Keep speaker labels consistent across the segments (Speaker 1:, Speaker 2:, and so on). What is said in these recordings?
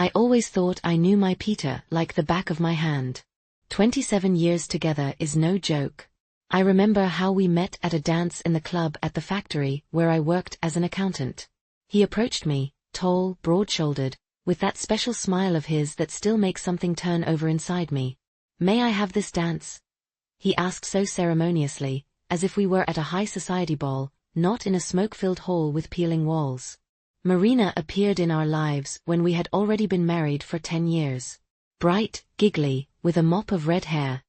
Speaker 1: I always thought I knew my Peter like the back of my hand. 27 years together is no joke. I remember how we met at a dance in the club at the factory where I worked as an accountant. He approached me, tall, broad-shouldered, with that special smile of his that still makes something turn over inside me. "May I have this dance?" he asked so ceremoniously, as if we were at a high society ball, not in a smoke-filled hall with peeling walls. Marina appeared in our lives when we had already been married for 10 years. Bright, giggly, with a mop of red hair.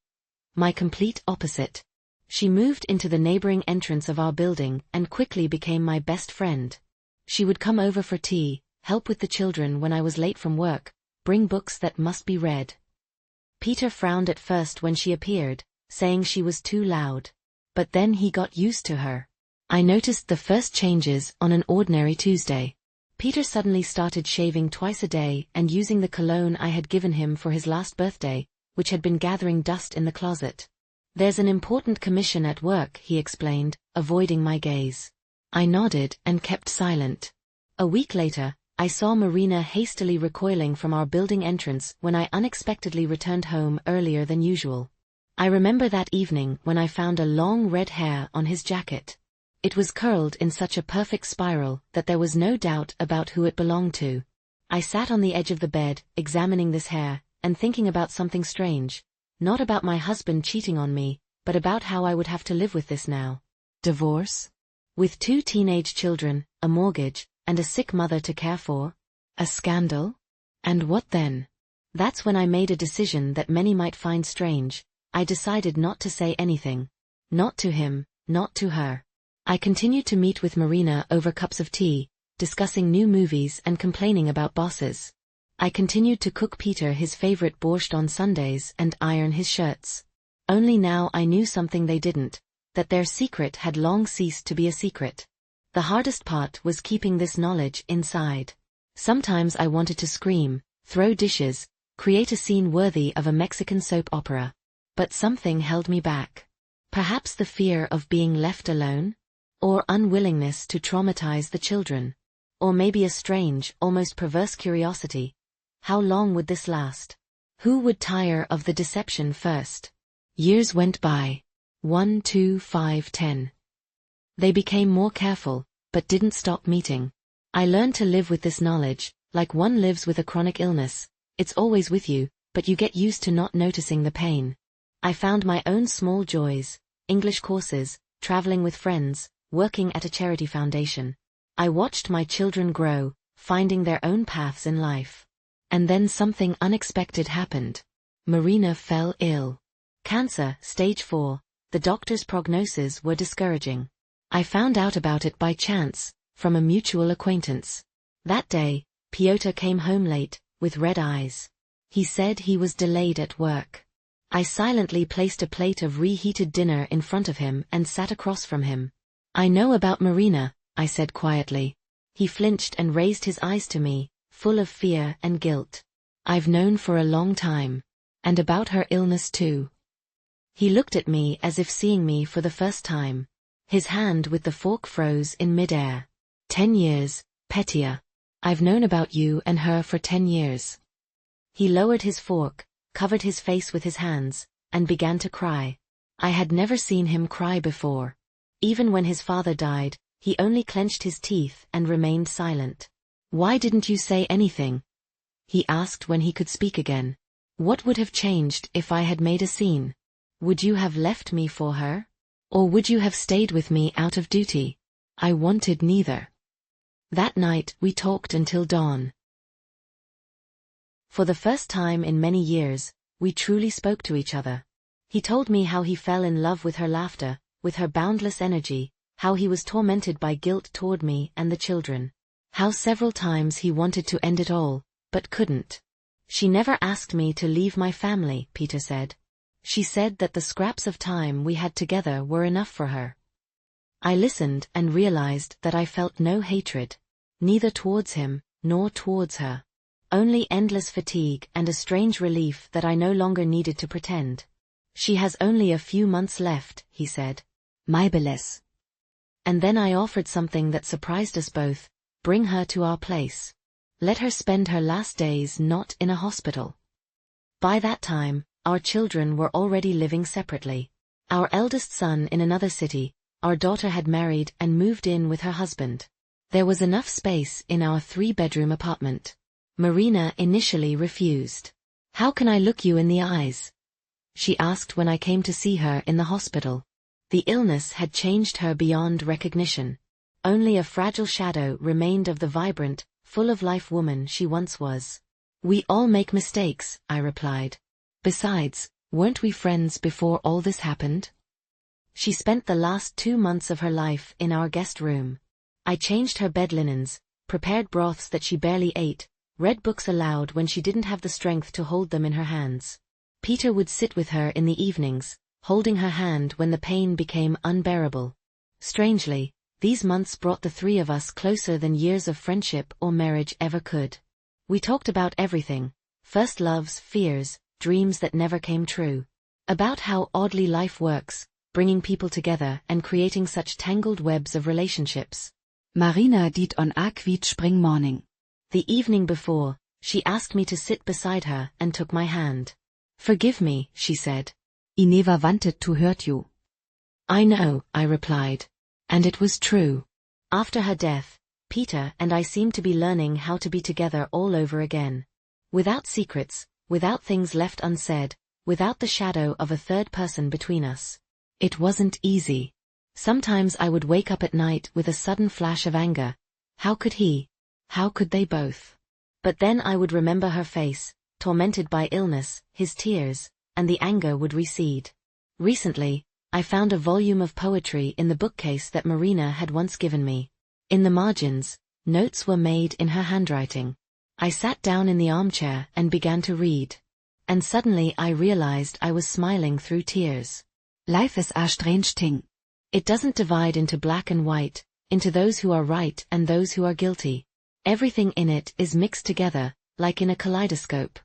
Speaker 1: My complete opposite. She moved into the neighboring entrance of our building and quickly became my best friend. She would come over for tea, help with the children when I was late from work, bring books that must be read. Peter frowned at first when she appeared, saying she was too loud. But then he got used to her. I noticed the first changes on an ordinary Tuesday. Peter suddenly started shaving twice a day and using the cologne I had given him for his last birthday, which had been gathering dust in the closet. "There's an important commission at work," he explained, avoiding my gaze. I nodded and kept silent. A week later, I saw Marina hastily recoiling from our building entrance when I unexpectedly returned home earlier than usual. I remember that evening when I found a long red hair on his jacket. It was curled in such a perfect spiral that there was no doubt about who it belonged to. I sat on the edge of the bed, examining this hair, and thinking about something strange. Not about my husband cheating on me, but about how I would have to live with this now. Divorce? With 2 teenage children, a mortgage, and a sick mother to care for? A scandal? And what then? That's when I made a decision that many might find strange. I decided not to say anything. Not to him, not to her. I continued to meet with Marina over cups of tea, discussing new movies and complaining about bosses. I continued to cook Peter his favorite borscht on Sundays and iron his shirts. Only now I knew something they didn't, that their secret had long ceased to be a secret. The hardest part was keeping this knowledge inside. Sometimes I wanted to scream, throw dishes, create a scene worthy of a Mexican soap opera. But something held me back. Perhaps the fear of being left alone? Or unwillingness to traumatize the children? Or maybe a strange, almost perverse curiosity. How long would this last? Who would tire of the deception first? Years went by. 1, 2, 5, 10. They became more careful, but didn't stop meeting. I learned to live with this knowledge, like one lives with a chronic illness. It's always with you, but you get used to not noticing the pain. I found my own small joys, English courses, traveling with friends, working at a charity foundation. I watched my children grow, finding their own paths in life. And then something unexpected happened. Marina fell ill. Cancer, stage 4, the doctor's prognoses were discouraging. I found out about it by chance, from a mutual acquaintance. That day, Piotr came home late, with red eyes. He said he was delayed at work. I silently placed a plate of reheated dinner in front of him and sat across from him. "I know about Marina," I said quietly. He flinched and raised his eyes to me, full of fear and guilt. "I've known for a long time. And about her illness too." He looked at me as if seeing me for the first time. His hand with the fork froze in midair. 10 years, Petya. I've known about you and her for 10 years. He lowered his fork, covered his face with his hands, and began to cry. I had never seen him cry before. Even when his father died, he only clenched his teeth and remained silent. "Why didn't you say anything?" he asked when he could speak again. "What would have changed if I had made a scene? Would you have left me for her? Or would you have stayed with me out of duty?" I wanted neither. That night we talked until dawn. For the first time in many years, we truly spoke to each other. He told me how he fell in love with her laughter, with her boundless energy, how he was tormented by guilt toward me and the children. How several times he wanted to end it all, but couldn't. "She never asked me to leave my family," Peter said. "She said that the scraps of time we had together were enough for her." I listened and realized that I felt no hatred. Neither towards him, nor towards her. Only endless fatigue and a strange relief that I no longer needed to pretend. "She has only a few months left," he said. "My bliss." And then I offered something that surprised us both: bring her to our place. Let her spend her last days not in a hospital. By that time, our children were already living separately. Our eldest son in another city, our daughter had married and moved in with her husband. There was enough space in our 3-bedroom apartment. Marina initially refused. "How can I look you in the eyes?" she asked when I came to see her in the hospital. The illness had changed her beyond recognition. Only a fragile shadow remained of the vibrant, full-of-life woman she once was. "We all make mistakes," I replied. "Besides, weren't we friends before all this happened?" She spent the last 2 months of her life in our guest room. I changed her bed linens, prepared broths that she barely ate, read books aloud when she didn't have the strength to hold them in her hands. Peter would sit with her in the evenings, holding her hand when the pain became unbearable. Strangely, these months brought the 3 of us closer than years of friendship or marriage ever could. We talked about everything: first loves, fears, dreams that never came true. About how oddly life works, bringing people together and creating such tangled webs of relationships.
Speaker 2: Marina dit on akvit spring morning.
Speaker 1: The evening before, she asked me to sit beside her and took my hand. "Forgive me," she said.
Speaker 2: "I never wanted to hurt you."
Speaker 1: "I know," I replied. And it was true. After her death, Peter and I seemed to be learning how to be together all over again. Without secrets, without things left unsaid, without the shadow of a third person between us. It wasn't easy. Sometimes I would wake up at night with a sudden flash of anger. How could he? How could they both? But then I would remember her face, tormented by illness, his tears, and the anger would recede. Recently, I found a volume of poetry in the bookcase that Marina had once given me. In the margins, notes were made in her handwriting. I sat down in the armchair and began to read. And suddenly I realized I was smiling through tears.
Speaker 2: Life is a strange thing.
Speaker 1: It doesn't divide into black and white, into those who are right and those who are guilty. Everything in it is mixed together, like in a kaleidoscope.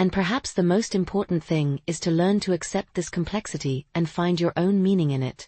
Speaker 1: And perhaps the most important thing is to learn to accept this complexity and find your own meaning in it.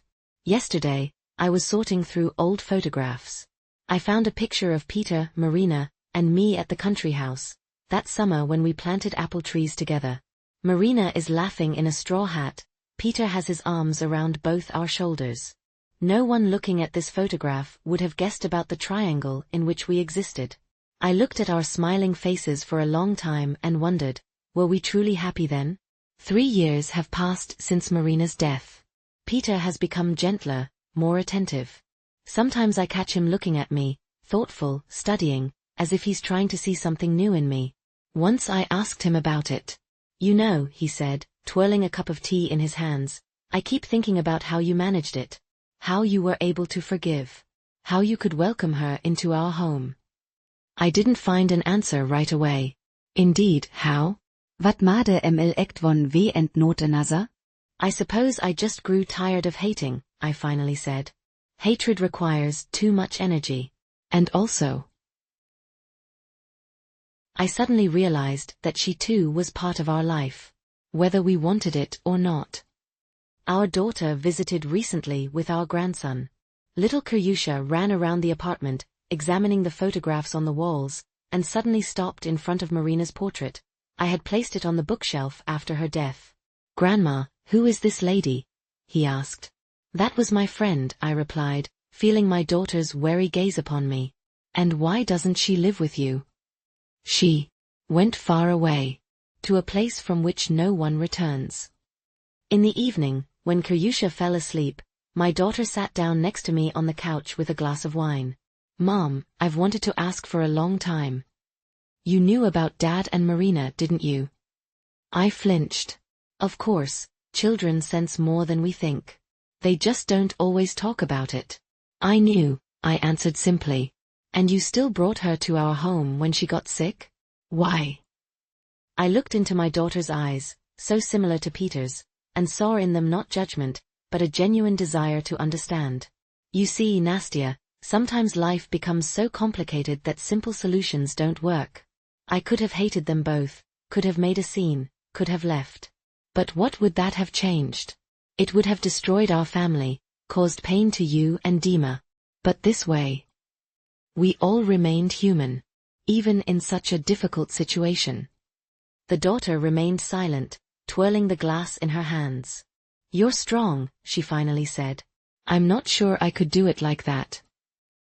Speaker 1: Yesterday, I was sorting through old photographs. I found a picture of Peter, Marina, and me at the country house, that summer when we planted apple trees together. Marina is laughing in a straw hat. Peter has his arms around both our shoulders. No one looking at this photograph would have guessed about the triangle in which we existed. I looked at our smiling faces for a long time and wondered, were we truly happy then? 3 years have passed since Marina's death. Peter has become gentler, more attentive. Sometimes I catch him looking at me, thoughtful, studying, as if he's trying to see something new in me. Once I asked him about it. "You know," he said, twirling a cup of tea in his hands, "I keep thinking about how you managed it. How you were able to forgive. How you could welcome her into our home." I didn't find an answer right away. Indeed, how?
Speaker 2: Wat made ml ect von we and not another?
Speaker 1: I suppose I just grew tired of hating, I finally said. Hatred requires too much energy. And also, I suddenly realized that she too was part of our life, whether we wanted it or not. Our daughter visited recently with our grandson. Little Kiryusha ran around the apartment, examining the photographs on the walls, and suddenly stopped in front of Marina's portrait. I had placed it on the bookshelf after her death. "Grandma, who is this lady?" he asked. "That was my friend," I replied, feeling my daughter's wary gaze upon me. "And why doesn't she live with you?" "She went far away, to a place from which no one returns." In the evening, when Kiryusha fell asleep, my daughter sat down next to me on the couch with a glass of wine. "Mom, I've wanted to ask for a long time. You knew about Dad and Marina, didn't you?" I flinched. Of course, children sense more than we think. They just don't always talk about it. "I knew," I answered simply. "And you still brought her to our home when she got sick? Why?" I looked into my daughter's eyes, so similar to Peter's, and saw in them not judgment, but a genuine desire to understand. "You see, Nastia, sometimes life becomes so complicated that simple solutions don't work. I could have hated them both, could have made a scene, could have left. But what would that have changed? It would have destroyed our family, caused pain to you and Dima. But this way, we all remained human. even in such a difficult situation. The daughter remained silent, twirling the glass in her hands. "You're strong," she finally said. "I'm not sure I could do it like that."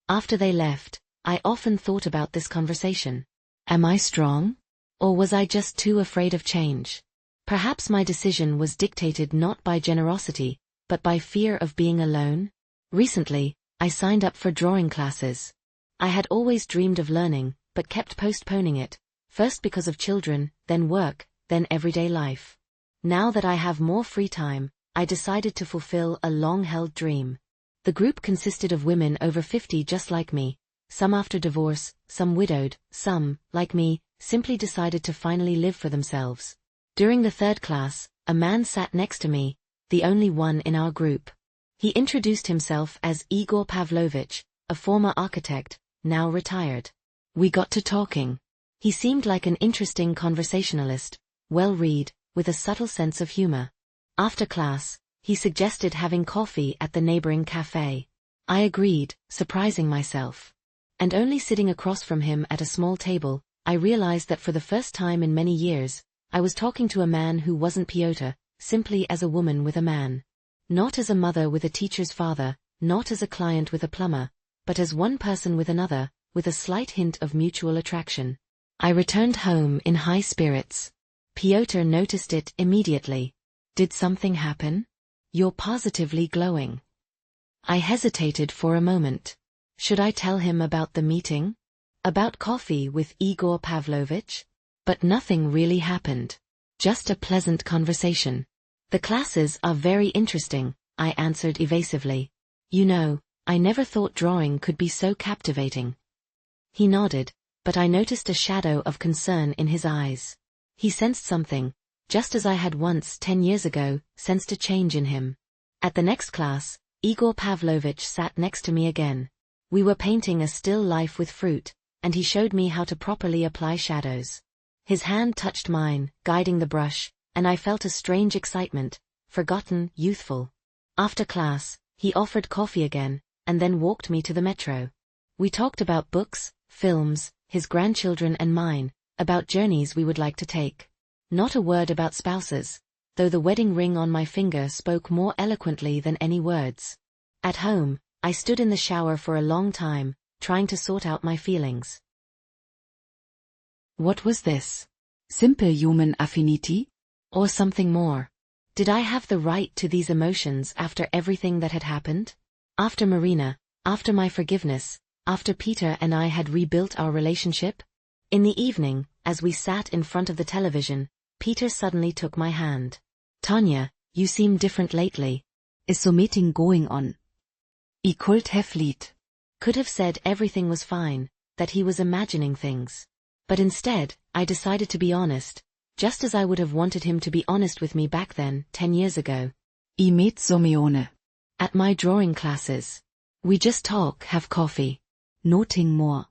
Speaker 1: After they left, I often thought about this conversation. Am I strong? Or was I just too afraid of change? Perhaps my decision was dictated not by generosity, but by fear of being alone. Recently, I signed up for drawing classes. I had always dreamed of learning, but kept postponing it, first because of children, then work, then everyday life. Now that I have more free time, I decided to fulfill a long-held dream. The group consisted of women over 50 just like me, some after divorce, some widowed, some, like me, simply decided to finally live for themselves. During the third class, a man sat next to me, the only one in our group. He introduced himself as Igor Pavlovich, a former architect, now retired. We got to talking. He seemed like an interesting conversationalist, well-read, with a subtle sense of humor. After class, he suggested having coffee at the neighboring cafe. I agreed, surprising myself. And only sitting across from him at a small table, I realized that for the first time in many years, I was talking to a man who wasn't Pyotr, simply as a woman with a man. Not as a mother with a teacher's father, not as a client with a plumber, but as one person with another, with a slight hint of mutual attraction. I returned home in high spirits. Pyotr noticed it immediately. Did something happen? You're positively glowing. I hesitated for a moment. Should I tell him about the meeting? About coffee with Igor Pavlovich? But nothing really happened. Just a pleasant conversation. The classes are very interesting, I answered evasively. You know, I never thought drawing could be so captivating. He nodded, but I noticed a shadow of concern in his eyes. He sensed something, just as I had once 10 years ago, sensed a change in him. At the next class, Igor Pavlovich sat next to me again. We were painting a still life with fruit, and he showed me how to properly apply shadows. His hand touched mine, guiding the brush, and I felt a strange excitement, forgotten, youthful. After class, he offered coffee again, and then walked me to the metro. We talked about books, films, his grandchildren and mine, about journeys we would like to take. Not a word about spouses, though the wedding ring on my finger spoke more eloquently than any words. At home, I stood in the shower for a long time, trying to sort out my feelings. What was this?
Speaker 2: Simple human affinity?
Speaker 1: Or something more? Did I have the right to these emotions after everything that had happened? After Marina, after my forgiveness, after Peter and I had rebuilt our relationship? In the evening, as we sat in front of the television, Peter suddenly took my hand. Tanya, you seem different lately.
Speaker 2: Is something going on? I could have lied.
Speaker 1: Could have said everything was fine, that he was imagining things. But instead, I decided to be honest, just as I would have wanted him to be honest with me back then, 10 years ago.
Speaker 2: I met Somione.
Speaker 1: At my drawing classes. We just talk, have coffee.
Speaker 2: Nothing more.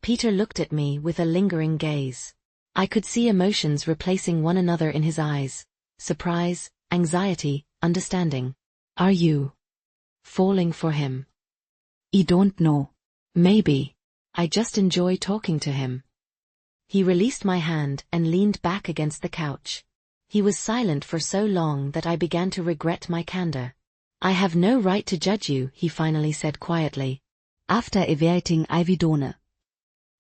Speaker 1: Peter looked at me with a lingering gaze. I could see emotions replacing one another in his eyes. Surprise, anxiety, understanding. Are you falling for him?
Speaker 2: I don't know.
Speaker 1: Maybe. I just enjoy talking to him. He released my hand and leaned back against the couch. He was silent for so long that I began to regret my candor. I have no right to judge you, he finally said quietly.
Speaker 2: After evaluating Ividone.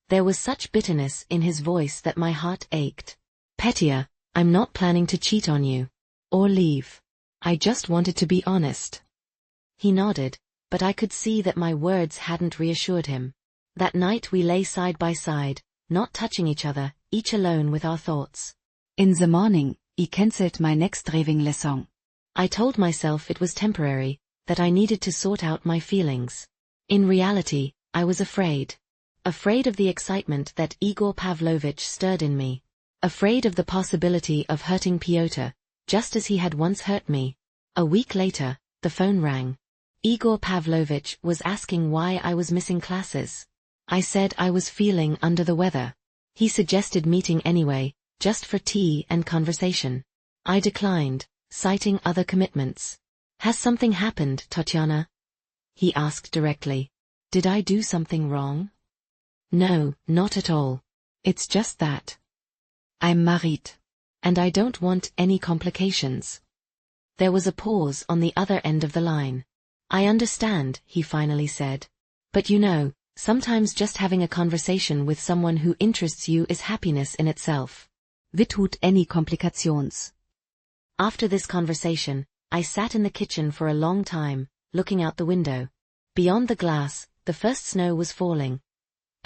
Speaker 1: There was such bitterness in his voice that my heart ached. Petya, I'm not planning to cheat on you. Or leave. I just wanted to be honest. He nodded, but I could see that my words hadn't reassured him. That night we lay side by side, not touching each other, each alone with our thoughts.
Speaker 2: In the morning, I cancelled my next driving lesson.
Speaker 1: I told myself it was temporary, that I needed to sort out my feelings. In reality, I was afraid. Afraid of the excitement that Igor Pavlovich stirred in me. Afraid of the possibility of hurting Pyotr, just as he had once hurt me. A week later, the phone rang. Igor Pavlovich was asking why I was missing classes. I said I was feeling under the weather. He suggested meeting anyway, just for tea and conversation. I declined, citing other commitments. Has something happened, Tatiana? He asked directly. Did I do something wrong? No, not at all. It's just that.
Speaker 2: I'm married.
Speaker 1: And I don't want any complications. There was a pause on the other end of the line. I understand, he finally said. But you know, sometimes just having a conversation with someone who interests you is happiness in itself.
Speaker 2: Without any complications.
Speaker 1: After this conversation, I sat in the kitchen for a long time, looking out the window. Beyond the glass, the first snow was falling.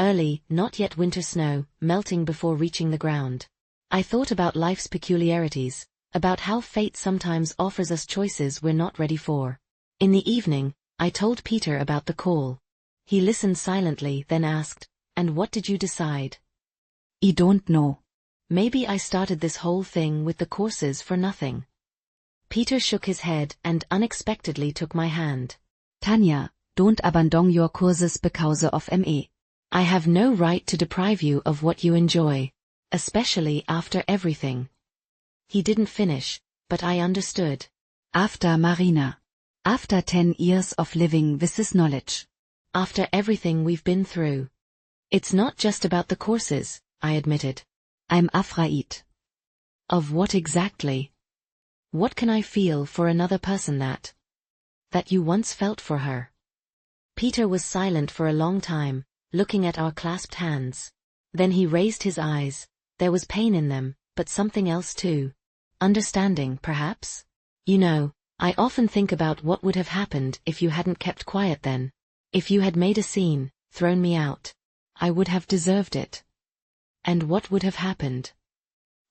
Speaker 1: Early, not yet winter snow, melting before reaching the ground. I thought about life's peculiarities, about how fate sometimes offers us choices we're not ready for. In the evening, I told Peter about the call. He listened silently, then asked, "And what did you decide?"
Speaker 2: I don't know.
Speaker 1: Maybe I started this whole thing with the courses for nothing. Peter shook his head and unexpectedly took my hand.
Speaker 2: Tanja, don't abandon your courses because of me.
Speaker 1: I have no right to deprive you of what you enjoy, especially after everything. He didn't finish, but I understood.
Speaker 2: After Marina. After 10 years of living with this knowledge.
Speaker 1: After everything we've been through. It's not just about the courses, I admitted.
Speaker 2: I'm afraid.
Speaker 1: Of what exactly? What can I feel for another person that you once felt for her? Peter was silent for a long time, looking at our clasped hands. Then he raised his eyes. There was pain in them, but something else too. Understanding, perhaps? You know, I often think about what would have happened if you hadn't kept quiet then. If you had made a scene, thrown me out. I would have deserved it. And what would have happened?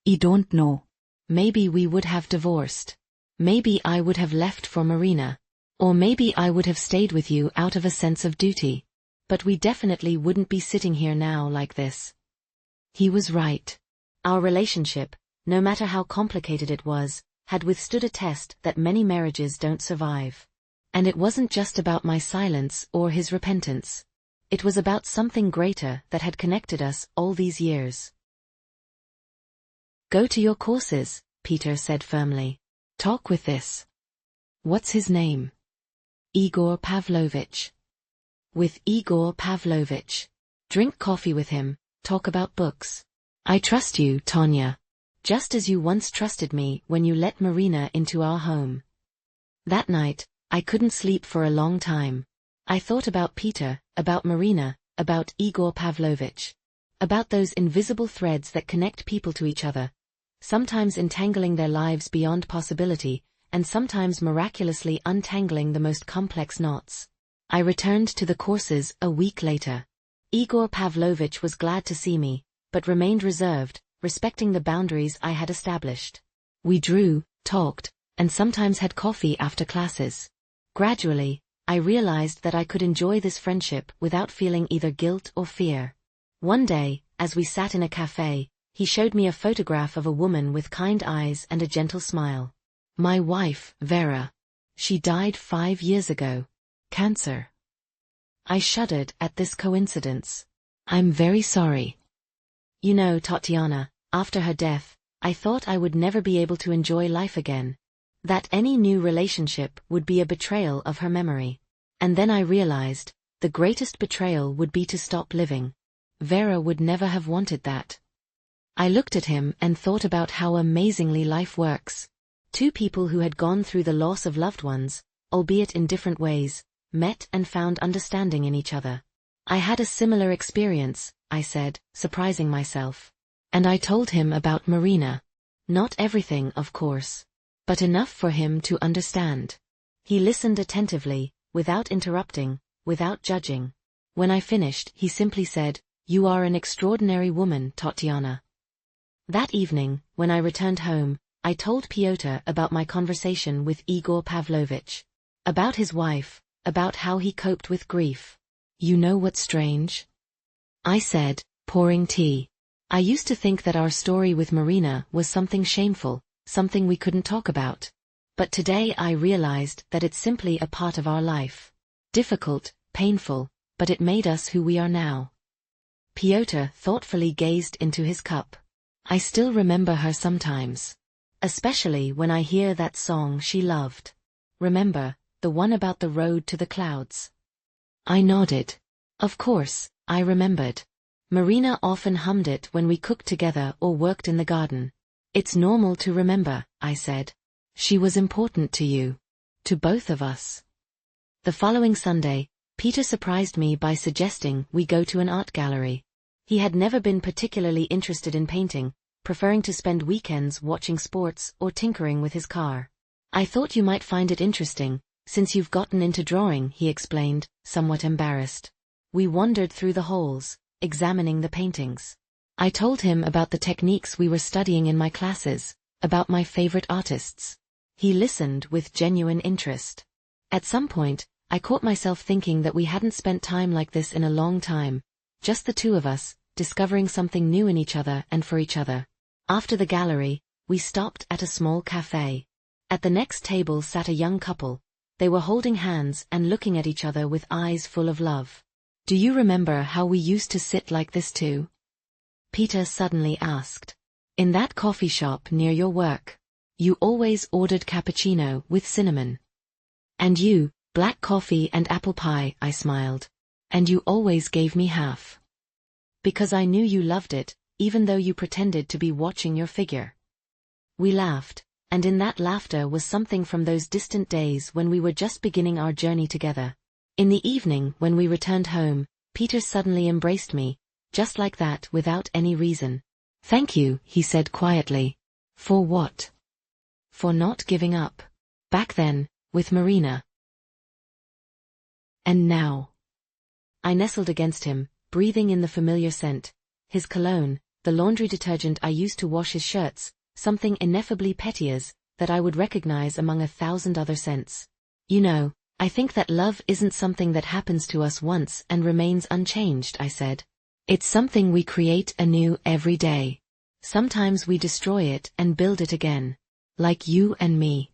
Speaker 2: I don't know.
Speaker 1: Maybe we would have divorced. Maybe I would have left for Marina. Or maybe I would have stayed with you out of a sense of duty. But we definitely wouldn't be sitting here now like this. He was right. Our relationship, no matter how complicated it was, had withstood a test that many marriages don't survive. And it wasn't just about my silence or his repentance. It was about something greater that had connected us all these years. Go to your courses, Peter said firmly. Talk with this. What's his name? Igor Pavlovich. With Igor Pavlovich. Drink coffee with him, talk about books. I trust you, Tanja. Just as you once trusted me when you let Marina into our home. That night, I couldn't sleep for a long time. I thought about Peter, about Marina, about Igor Pavlovich. About those invisible threads that connect people to each other. Sometimes entangling their lives beyond possibility, and sometimes miraculously untangling the most complex knots. I returned to the courses a week later. Igor Pavlovich was glad to see me, but remained reserved, respecting the boundaries I had established. We drew, talked, and sometimes had coffee after classes. Gradually, I realized that I could enjoy this friendship without feeling either guilt or fear. One day, as we sat in a cafe, he showed me a photograph of a woman with kind eyes and a gentle smile. My wife, Vera. She died 5 years ago. Cancer. I shuddered at this coincidence. I'm very sorry. You know, Tatiana, after her death, I thought I would never be able to enjoy life again. That any new relationship would be a betrayal of her memory. And then I realized, the greatest betrayal would be to stop living. Vera would never have wanted that. I looked at him and thought about how amazingly life works. Two people who had gone through the loss of loved ones, albeit in different ways, met and found understanding in each other. I had a similar experience, I said, surprising myself. And I told him about Marina. Not everything, of course. But enough for him to understand. He listened attentively, without interrupting, without judging. When I finished, he simply said, "You are an extraordinary woman, Tatiana." That evening, when I returned home, I told Pyotr about my conversation with Igor Pavlovich. About his wife, about how he coped with grief. You know what's strange? I said, pouring tea. I used to think that our story with Marina was something shameful, something we couldn't talk about. But today I realized that it's simply a part of our life. Difficult, painful, but it made us who we are now. Pyotr thoughtfully gazed into his cup. I still remember her sometimes. Especially when I hear that song she loved. Remember, the one about the road to the clouds? I nodded. Of course, I remembered. Marina often hummed it when we cooked together or worked in the garden. It's normal to remember, I said. She was important to you. To both of us. The following Sunday, Peter surprised me by suggesting we go to an art gallery. He had never been particularly interested in painting, preferring to spend weekends watching sports or tinkering with his car. I thought you might find it interesting, since you've gotten into drawing, he explained, somewhat embarrassed. We wandered through the halls, examining the paintings. I told him about the techniques we were studying in my classes, about my favorite artists. He listened with genuine interest. At some point, I caught myself thinking that we hadn't spent time like this in a long time, just the two of us, discovering something new in each other and for each other. After the gallery, we stopped at a small cafe. At the next table sat a young couple. They were holding hands and looking at each other with eyes full of love. Do you remember how we used to sit like this too? Peter suddenly asked. In that coffee shop near your work. You always ordered cappuccino with cinnamon. And you, black coffee and apple pie, I smiled. And you always gave me half. Because I knew you loved it, even though you pretended to be watching your figure. We laughed, and in that laughter was something from those distant days when we were just beginning our journey together. In the evening when we returned home, Peter suddenly embraced me, just like that without any reason. Thank you, he said quietly. For what? For not giving up. Back then, with Marina. And now. I nestled against him, breathing in the familiar scent. His cologne, the laundry detergent I used to wash his shirts, something ineffably petty as that I would recognize among 1,000 other scents. You know, I think that love isn't something that happens to us once and remains unchanged, I said. It's something we create anew every day. Sometimes we destroy it and build it again. Like you and me.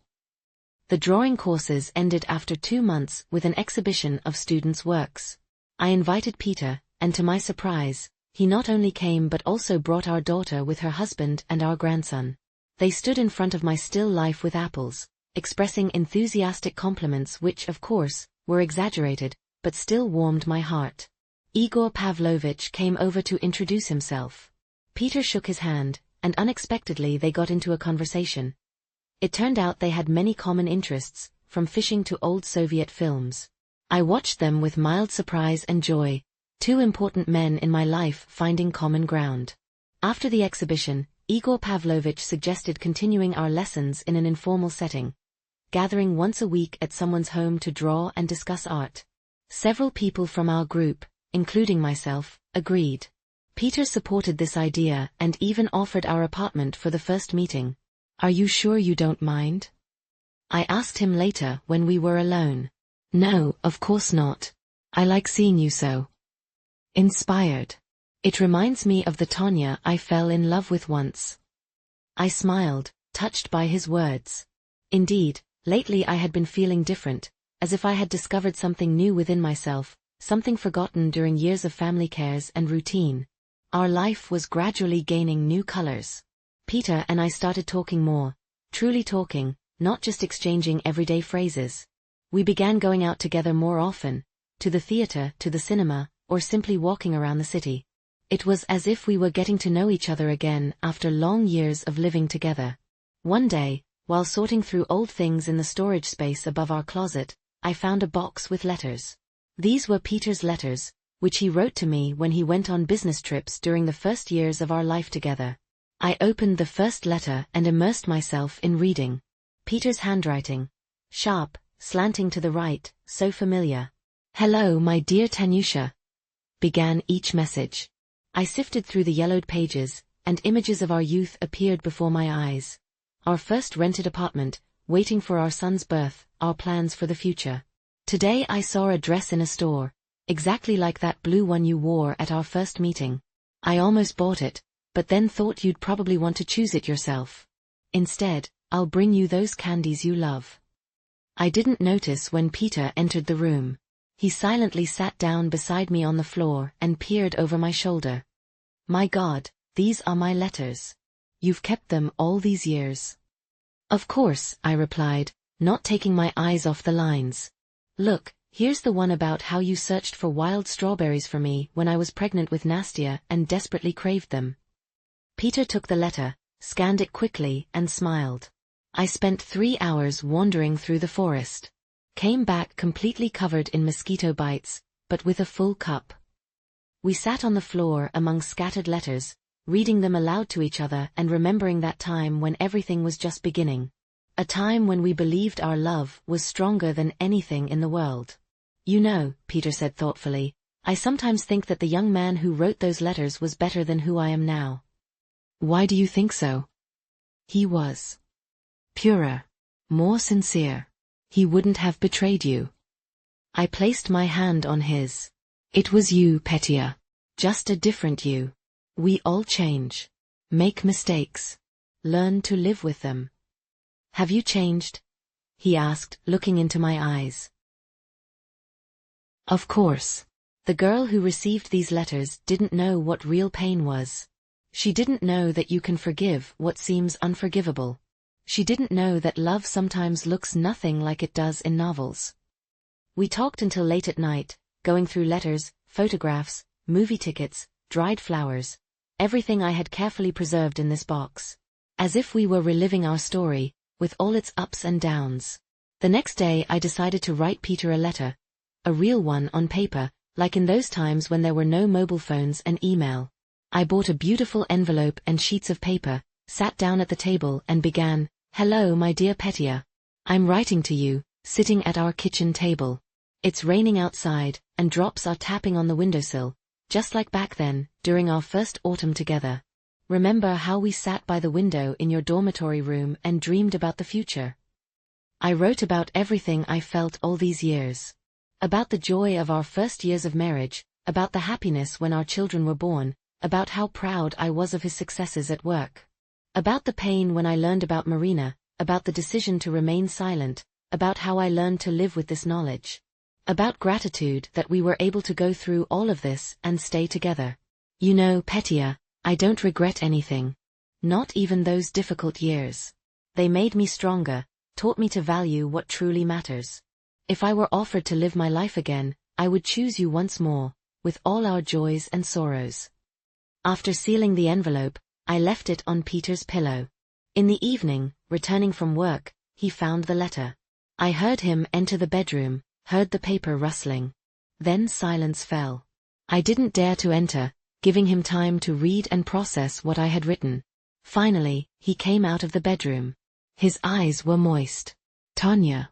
Speaker 1: The drawing courses ended after 2 months with an exhibition of students' works. I invited Peter, and to my surprise, he not only came but also brought our daughter with her husband and our grandson. They stood in front of my still life with apples, expressing enthusiastic compliments which, of course, were exaggerated, but still warmed my heart. Igor Pavlovich came over to introduce himself. Peter shook his hand, and unexpectedly they got into a conversation. It turned out they had many common interests, from fishing to old Soviet films. I watched them with mild surprise and joy, 2 important men in my life finding common ground. After the exhibition, Igor Pavlovich suggested continuing our lessons in an informal setting, gathering once a week at someone's home to draw and discuss art. Several people from our group, including myself, agreed. Peter supported this idea and even offered our apartment for the first meeting. Are you sure you don't mind? I asked him later when we were alone. No, of course not. I like seeing you so inspired. It reminds me of the Tanya I fell in love with once. I smiled, touched by his words. Indeed, lately I had been feeling different, as if I had discovered something new within myself, something forgotten during years of family cares and routine. Our life was gradually gaining new colors. Peter and I started talking more, truly talking, not just exchanging everyday phrases. We began going out together more often, to the theater, to the cinema, or simply walking around the city. It was as if we were getting to know each other again after long years of living together. One day, while sorting through old things in the storage space above our closet, I found a box with letters. These were Peter's letters, which he wrote to me when he went on business trips during the first years of our life together. I opened the first letter and immersed myself in reading. Peter's handwriting. Sharp, slanting to the right, so familiar. Hello, my dear Tanyusha, began each message. I sifted through the yellowed pages, and images of our youth appeared before my eyes. Our first rented apartment, waiting for our son's birth, our plans for the future. Today I saw a dress in a store, exactly like that blue one you wore at our first meeting. I almost bought it, but then thought you'd probably want to choose it yourself. Instead, I'll bring you those candies you love. I didn't notice when Peter entered the room. He silently sat down beside me on the floor and peered over my shoulder. My God, these are my letters. You've kept them all these years. Of course, I replied, not taking my eyes off the lines. Look, Here's the one about how you searched for wild strawberries for me when I was pregnant with Nastia and desperately craved them. Peter took the letter, scanned it quickly, and smiled. I spent 3 hours wandering through the forest. Came back completely covered in mosquito bites, but with a full cup. We sat on the floor among scattered letters, reading them aloud to each other and remembering that time when everything was just beginning. A time when we believed our love was stronger than anything in the world. You know, Peter said thoughtfully, I sometimes think that the young man who wrote those letters was better than who I am now. Why do you think so? He was purer, more sincere. He wouldn't have betrayed you. I placed my hand on his. It was you, Petya. Just a different you. We all change. Make mistakes. Learn to live with them. Have you changed? He asked, looking into my eyes. Of course. The girl who received these letters didn't know what real pain was. She didn't know that you can forgive what seems unforgivable. She didn't know that love sometimes looks nothing like it does in novels. We talked until late at night, going through letters, photographs, movie tickets, dried flowers, everything I had carefully preserved in this box. As if we were reliving our story, with all its ups and downs. The next day I decided to write Peter a letter. A real one on paper, like in those times when there were no mobile phones and email. I bought a beautiful envelope and sheets of paper, sat down at the table and began, Hello my dear Petya. I'm writing to you, sitting at our kitchen table. It's raining outside, and drops are tapping on the windowsill, just like back then, during our first autumn together. Remember how we sat by the window in your dormitory room and dreamed about the future? I wrote about everything I felt all these years. About the joy of our first years of marriage, about the happiness when our children were born, about how proud I was of his successes at work. About the pain when I learned about Marina, about the decision to remain silent, about how I learned to live with this knowledge. About gratitude that we were able to go through all of this and stay together. You know, Petya, I don't regret anything. Not even those difficult years. They made me stronger, taught me to value what truly matters. If I were offered to live my life again, I would choose you once more, with all our joys and sorrows. After sealing the envelope, I left it on Peter's pillow. In the evening, returning from work, he found the letter. I heard him enter the bedroom, heard the paper rustling. Then silence fell. I didn't dare to enter, giving him time to read and process what I had written. Finally, he came out of the bedroom. His eyes were moist. Tanya,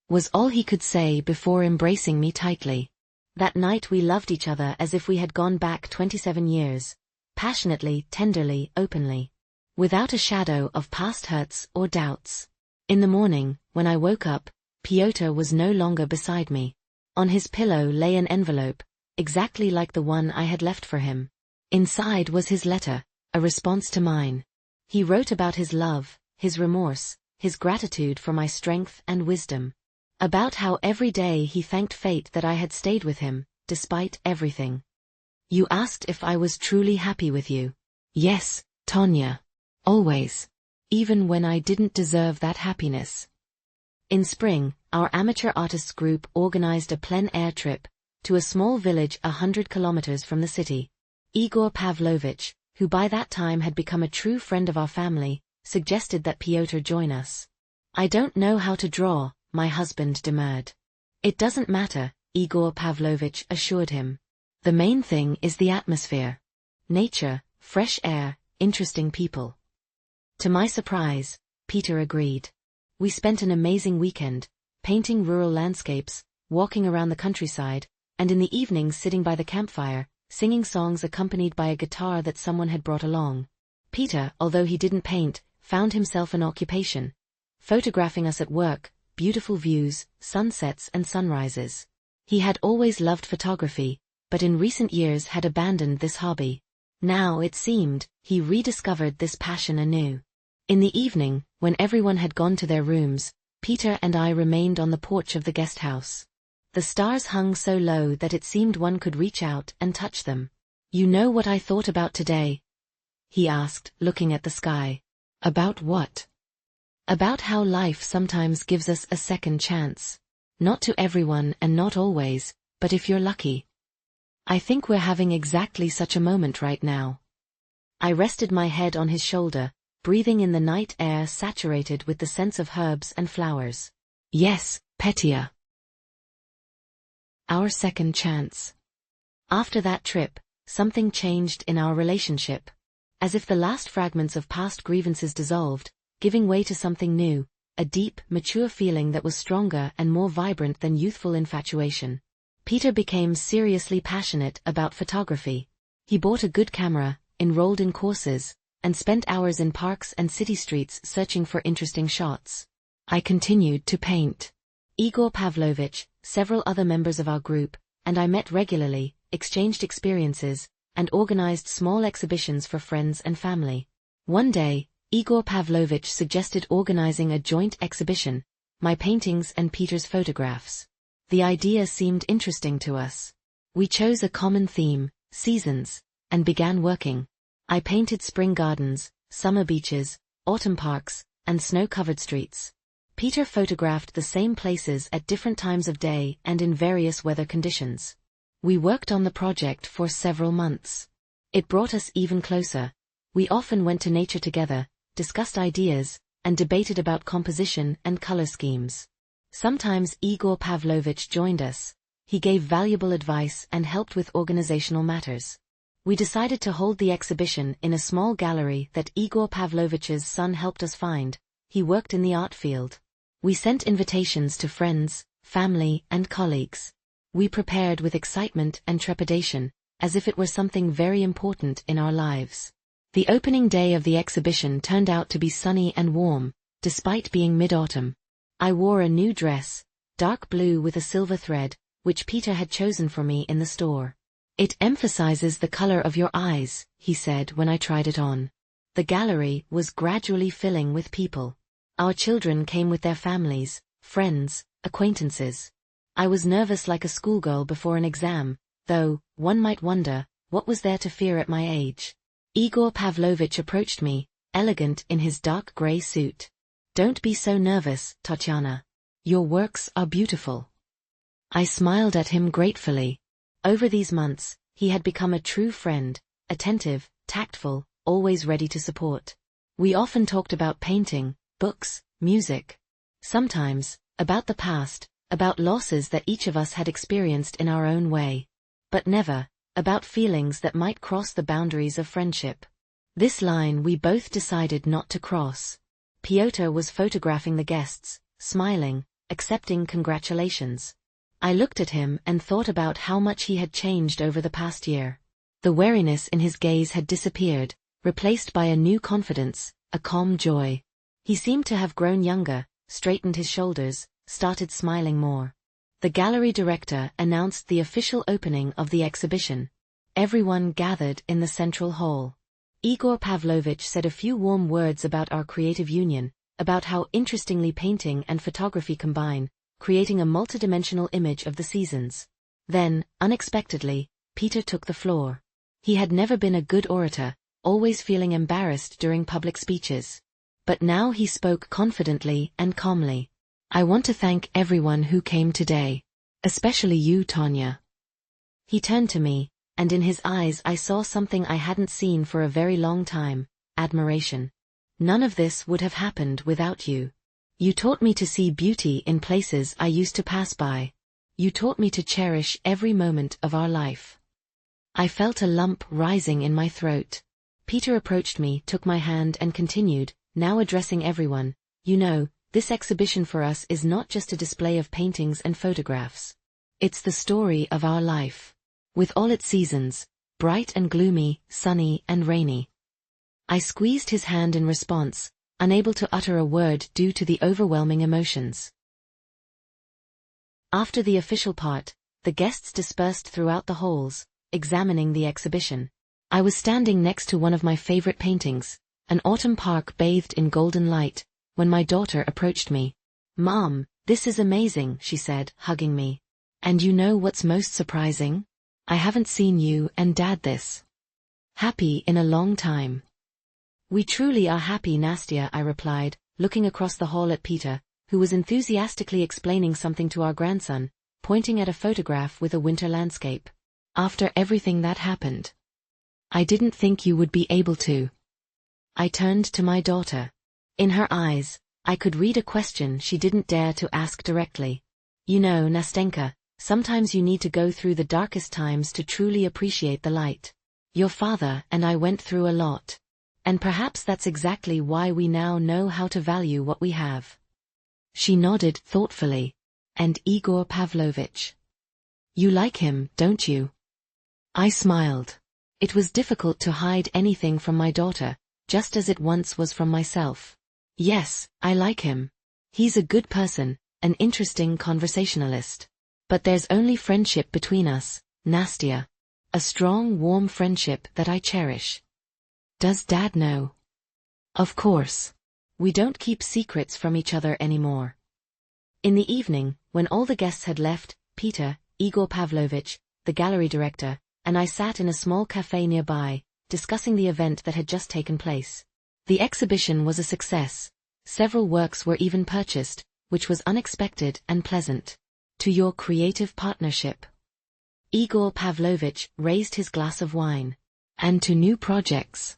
Speaker 1: was all he could say before embracing me tightly. That night we loved each other as if we had gone back 27 years. Passionately, tenderly, openly. Without a shadow of past hurts or doubts. In the morning, when I woke up, Piotr was no longer beside me. On his pillow lay an envelope, exactly like the one I had left for him. Inside was his letter, a response to mine. He wrote about his love, his remorse, his gratitude for my strength and wisdom. About how every day he thanked fate that I had stayed with him, despite everything. You asked if I was truly happy with you. Yes, Tanya. Always. Even when I didn't deserve that happiness. In spring, our amateur artists group organized a plein-air trip to a small village 100 kilometers from the city. Igor Pavlovich, who by that time had become a true friend of our family, suggested that Piotr join us. I don't know how to draw, my husband demurred. It doesn't matter, Igor Pavlovich assured him. The main thing is the atmosphere. Nature, fresh air, interesting people. To my surprise, Peter agreed. We spent an amazing weekend, painting rural landscapes, walking around the countryside, and in the evenings sitting by the campfire, singing songs accompanied by a guitar that someone had brought along. Peter, although he didn't paint, found himself an occupation. Photographing us at work, beautiful views, sunsets and sunrises. He had always loved photography, but in recent years had abandoned this hobby. Now, it seemed, he rediscovered this passion anew. In the evening, when everyone had gone to their rooms, Peter and I remained on the porch of the guest house. The stars hung so low that it seemed one could reach out and touch them. You know what I thought about today? He asked, looking at the sky. About what? About how life sometimes gives us a second chance. Not to everyone and not always, but if you're lucky. I think we're having exactly such a moment right now. I rested my head on his shoulder, breathing in the night air saturated with the scents of herbs and flowers. Yes, Petya. Our second chance. After that trip, something changed in our relationship. As if the last fragments of past grievances dissolved, giving way to something new, a deep, mature feeling that was stronger and more vibrant than youthful infatuation. Peter became seriously passionate about photography. He bought a good camera, enrolled in courses, and spent hours in parks and city streets searching for interesting shots. I continued to paint. Igor Pavlovich, several other members of our group, and I met regularly, exchanged experiences, and organized small exhibitions for friends and family. One day, Igor Pavlovich suggested organizing a joint exhibition, my paintings and Peter's photographs. The idea seemed interesting to us. We chose a common theme, seasons, and began working. I painted spring gardens, summer beaches, autumn parks, and snow-covered streets. Peter photographed the same places at different times of day and in various weather conditions. We worked on the project for several months. It brought us even closer. We often went to nature together, discussed ideas, and debated about composition and color schemes. Sometimes Igor Pavlovich joined us. He gave valuable advice and helped with organizational matters. We decided to hold the exhibition in a small gallery that Igor Pavlovich's son helped us find. He worked in the art field. We sent invitations to friends, family, and colleagues. We prepared with excitement and trepidation, as if it were something very important in our lives. The opening day of the exhibition turned out to be sunny and warm, despite being mid-autumn. I wore a new dress, dark blue with a silver thread, which Peter had chosen for me in the store. "It emphasizes the color of your eyes," he said when I tried it on. The gallery was gradually filling with people. Our children came with their families, friends, acquaintances. I was nervous like a schoolgirl before an exam, though, one might wonder, what was there to fear at my age? Igor Pavlovich approached me, elegant in his dark gray suit. "Don't be so nervous, Tatiana. Your works are beautiful." I smiled at him gratefully. Over these months, he had become a true friend, attentive, tactful, always ready to support. We often talked about painting, books, music. Sometimes, about the past, about losses that each of us had experienced in our own way. But never, about feelings that might cross the boundaries of friendship. This line we both decided not to cross. Pyotr was photographing the guests, smiling, accepting congratulations. I looked at him and thought about how much he had changed over the past year. The wariness in his gaze had disappeared, replaced by a new confidence, a calm joy. He seemed to have grown younger, straightened his shoulders, started smiling more. The gallery director announced the official opening of the exhibition. Everyone gathered in the central hall. Igor Pavlovich said a few warm words about our creative union, about how interestingly painting and photography combine, creating a multidimensional image of the seasons. Then, unexpectedly, Peter took the floor. He had never been a good orator, always feeling embarrassed during public speeches. But now he spoke confidently and calmly. "I want to thank everyone who came today. Especially you, Tanya." He turned to me, and in his eyes I saw something I hadn't seen for a very long time, admiration. "None of this would have happened without you. You taught me to see beauty in places I used to pass by. You taught me to cherish every moment of our life." I felt a lump rising in my throat. Peter approached me, took my hand and continued, now addressing everyone, "You know, this exhibition for us is not just a display of paintings and photographs. It's the story of our life. With all its seasons, bright and gloomy, sunny and rainy." I squeezed his hand in response, unable to utter a word due to the overwhelming emotions. After the official part, the guests dispersed throughout the halls, examining the exhibition. I was standing next to one of my favorite paintings, an autumn park bathed in golden light, when my daughter approached me. "Mom, this is amazing," she said, hugging me. "And you know what's most surprising? I haven't seen you and Dad this happy in a long time." "We truly are happy, Nastya," I replied, looking across the hall at Peter, who was enthusiastically explaining something to our grandson, pointing at a photograph with a winter landscape. "After everything that happened, I didn't think you would be able to." I turned to my daughter. In her eyes, I could read a question she didn't dare to ask directly. "You know, Nastenka, sometimes you need to go through the darkest times to truly appreciate the light. Your father and I went through a lot. And perhaps that's exactly why we now know how to value what we have." She nodded thoughtfully. "And Igor Pavlovich? You like him, don't you?" I smiled. It was difficult to hide anything from my daughter, just as it once was from myself. "Yes, I like him. He's a good person, an interesting conversationalist. But there's only friendship between us, Nastya. A strong, warm friendship that I cherish." "Does Dad know?" "Of course. We don't keep secrets from each other anymore." In the evening, when all the guests had left, Peter, Igor Pavlovich, the gallery director, and I sat in a small cafe nearby, discussing the event that had just taken place. The exhibition was a success. Several works were even purchased, which was unexpected and pleasant. "To your creative partnership," Igor Pavlovich raised his glass of wine. "And to new projects."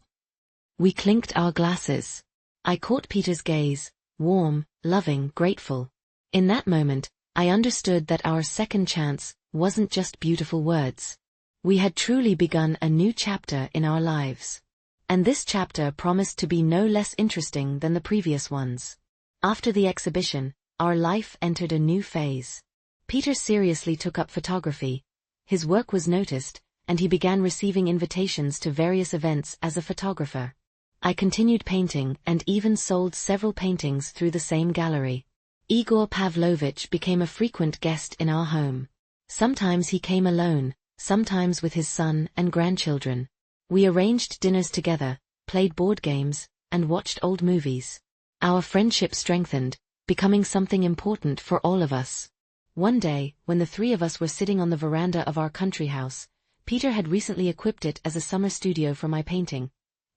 Speaker 1: We clinked our glasses. I caught Peter's gaze, warm, loving, grateful. In that moment, I understood that our second chance wasn't just beautiful words. We had truly begun a new chapter in our lives. And this chapter promised to be no less interesting than the previous ones. After the exhibition, our life entered a new phase. Peter seriously took up photography. His work was noticed, and he began receiving invitations to various events as a photographer. I continued painting and even sold several paintings through the same gallery. Igor Pavlovich became a frequent guest in our home. Sometimes he came alone, sometimes with his son and grandchildren. We arranged dinners together, played board games, and watched old movies. Our friendship strengthened, becoming something important for all of us. One day, when the three of us were sitting on the veranda of our country house, Peter had recently equipped it as a summer studio for my painting.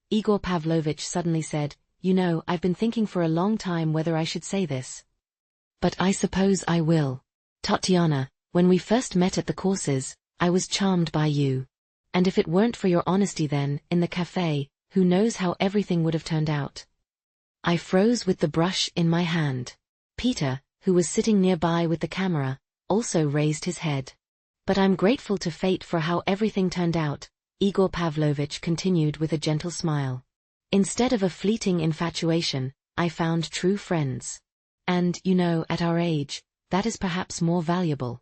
Speaker 1: Igor Pavlovich suddenly said, "You know, I've been thinking for a long time whether I should say this. But I suppose I will. Tatiana, when we first met at the courses, I was charmed by you. And if it weren't for your honesty then, in the cafe, who knows how everything would have turned out." I froze with the brush in my hand. Peter, who was sitting nearby with the camera, also raised his head. "But I'm grateful to fate for how everything turned out," Igor Pavlovich continued with a gentle smile. "Instead of a fleeting infatuation, I found true friends. And, you know, at our age, that is perhaps more valuable."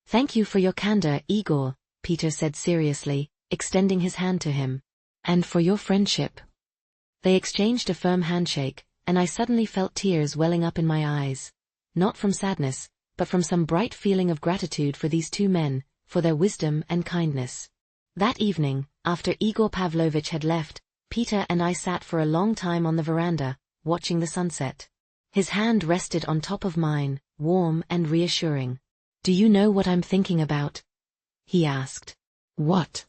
Speaker 1: "Thank you for your candor, Igor," Peter said seriously, extending his hand to him. "And for your friendship." They exchanged a firm handshake, and I suddenly felt tears welling up in my eyes. Not from sadness, but from some bright feeling of gratitude for these two men, for their wisdom and kindness. That evening, after Igor Pavlovich had left, Peter and I sat for a long time on the veranda, watching the sunset. His hand rested on top of mine, warm and reassuring. "Do you know what I'm thinking about?" he asked. "What?"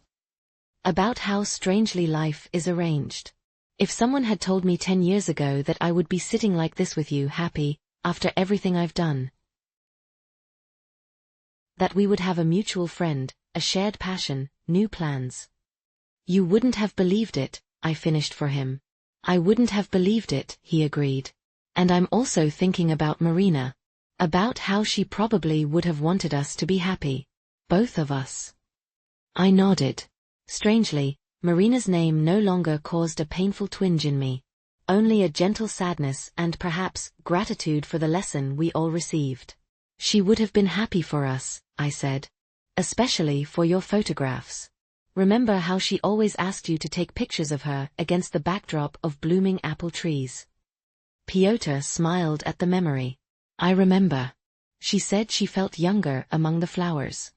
Speaker 1: "About how strangely life is arranged. If someone had told me 10 years ago that I would be sitting like this with you, happy, after everything I've done. That we would have a mutual friend, a shared passion, new plans. You wouldn't have believed it," I finished for him. "I wouldn't have believed it," he agreed. "And I'm also thinking about Marina. About how she probably would have wanted us to be happy. Both of us." I nodded. Strangely, Marina's name no longer caused a painful twinge in me. Only a gentle sadness and perhaps gratitude for the lesson we all received. "She would have been happy for us," I said. "Especially for your photographs. Remember how she always asked you to take pictures of her against the backdrop of blooming apple trees?" Pyotr smiled at the memory. "I remember. She said she felt younger among the flowers."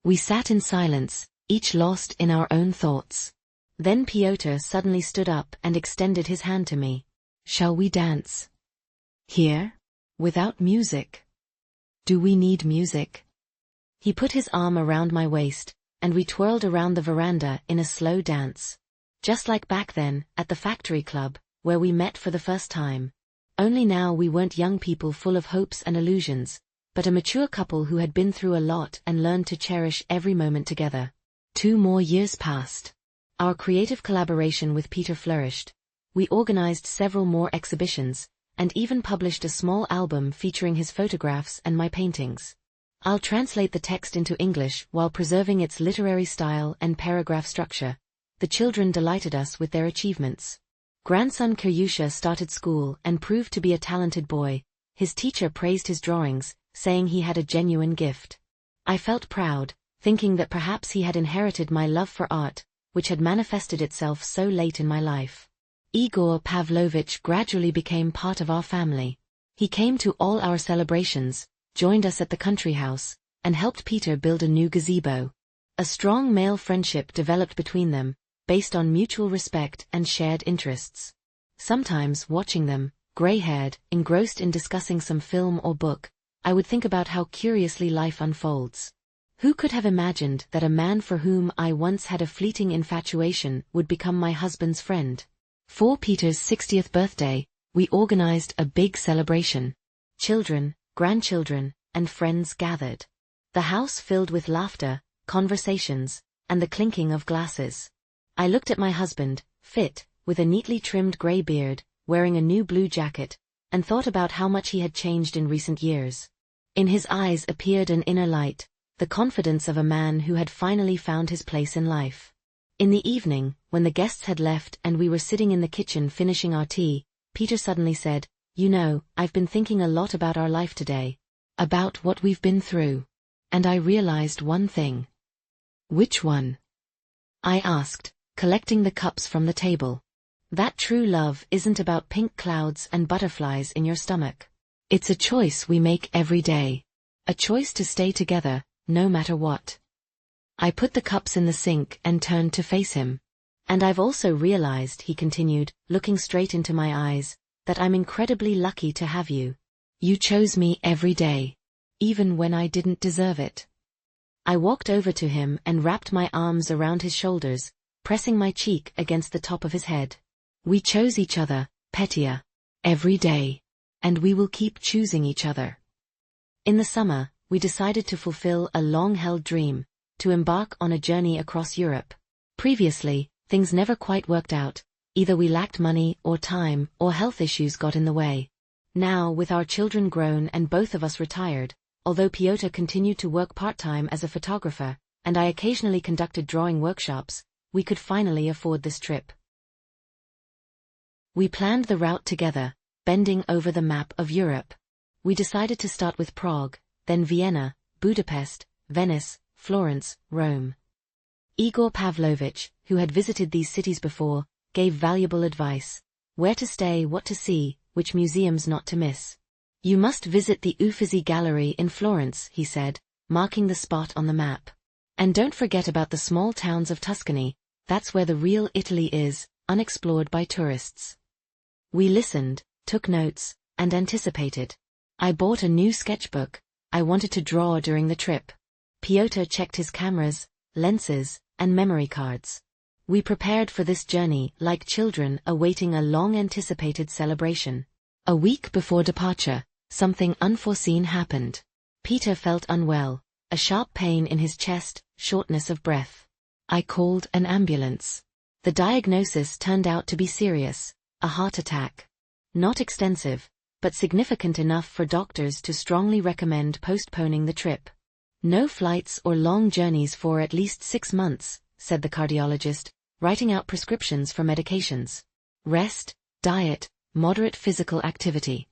Speaker 1: We sat in silence, each lost in our own thoughts. Then Pyotr suddenly stood up and extended his hand to me. "Shall we dance? Here? Without music? Do we need music?" He put his arm around my waist, and we twirled around the veranda in a slow dance. Just like back then, at the factory club, where we met for the first time. Only now we weren't young people full of hopes and illusions, but a mature couple who had been through a lot and learned to cherish every moment together. 2 more years passed. Our creative collaboration with Peter flourished. We organized several more exhibitions, and even published a small album featuring his photographs and my paintings. I'll translate the text into English while preserving its literary style and paragraph structure. The children delighted us with their achievements. Grandson Kiryusha started school and proved to be a talented boy. His teacher praised his drawings, saying he had a genuine gift. I felt proud, thinking that perhaps he had inherited my love for art, which had manifested itself so late in my life. Igor Pavlovich gradually became part of our family. He came to all our celebrations, joined us at the country house, and helped Peter build a new gazebo. A strong male friendship developed between them, based on mutual respect and shared interests. Sometimes, watching them, gray-haired, engrossed in discussing some film or book, I would think about how curiously life unfolds. Who could have imagined that a man for whom I once had a fleeting infatuation would become my husband's friend? For Peter's 60th birthday, we organized a big celebration. Children, grandchildren, and friends gathered. The house filled with laughter, conversations, and the clinking of glasses. I looked at my husband, fit, with a neatly trimmed gray beard, wearing a new blue jacket, and thought about how much he had changed in recent years. In his eyes appeared an inner light, the confidence of a man who had finally found his place in life. In the evening, when the guests had left and we were sitting in the kitchen finishing our tea, Peter suddenly said, "You know, I've been thinking a lot about our life today. About what we've been through. And I realized one thing." "Which one?" I asked, collecting the cups from the table. "That true love isn't about pink clouds and butterflies in your stomach. It's a choice we make every day. A choice to stay together, no matter what." I put the cups in the sink and turned to face him. "And I've also realized," he continued, looking straight into my eyes, "that I'm incredibly lucky to have you. You chose me every day. Even when I didn't deserve it." I walked over to him and wrapped my arms around his shoulders, pressing my cheek against the top of his head. "We chose each other, Petya. Every day. And we will keep choosing each other." In the summer, we decided to fulfill a long-held dream, to embark on a journey across Europe. Previously, things never quite worked out. Either we lacked money or time, or health issues got in the way. Now, with our children grown and both of us retired, although Pyotr continued to work part-time as a photographer, and I occasionally conducted drawing workshops, we could finally afford this trip. We planned the route together, bending over the map of Europe. We decided to start with Prague, then Vienna, Budapest, Venice, Florence, Rome. Igor Pavlovich, who had visited these cities before, gave valuable advice: where to stay, what to see, which museums not to miss. "You must visit the Uffizi Gallery in Florence," he said, marking the spot on the map. "And don't forget about the small towns of Tuscany. That's where the real Italy is, unexplored by tourists." We listened, took notes, and anticipated. I bought a new sketchbook. I wanted to draw during the trip. Pyotr checked his cameras, lenses, and memory cards. We prepared for this journey like children awaiting a long-anticipated celebration. A week before departure, something unforeseen happened. Peter felt unwell, a sharp pain in his chest, shortness of breath. I called an ambulance. The diagnosis turned out to be serious, a heart attack. Not extensive, but significant enough for doctors to strongly recommend postponing the trip. "No flights or long journeys for at least 6 months," said the cardiologist, writing out prescriptions for medications. "Rest, diet, moderate physical activity."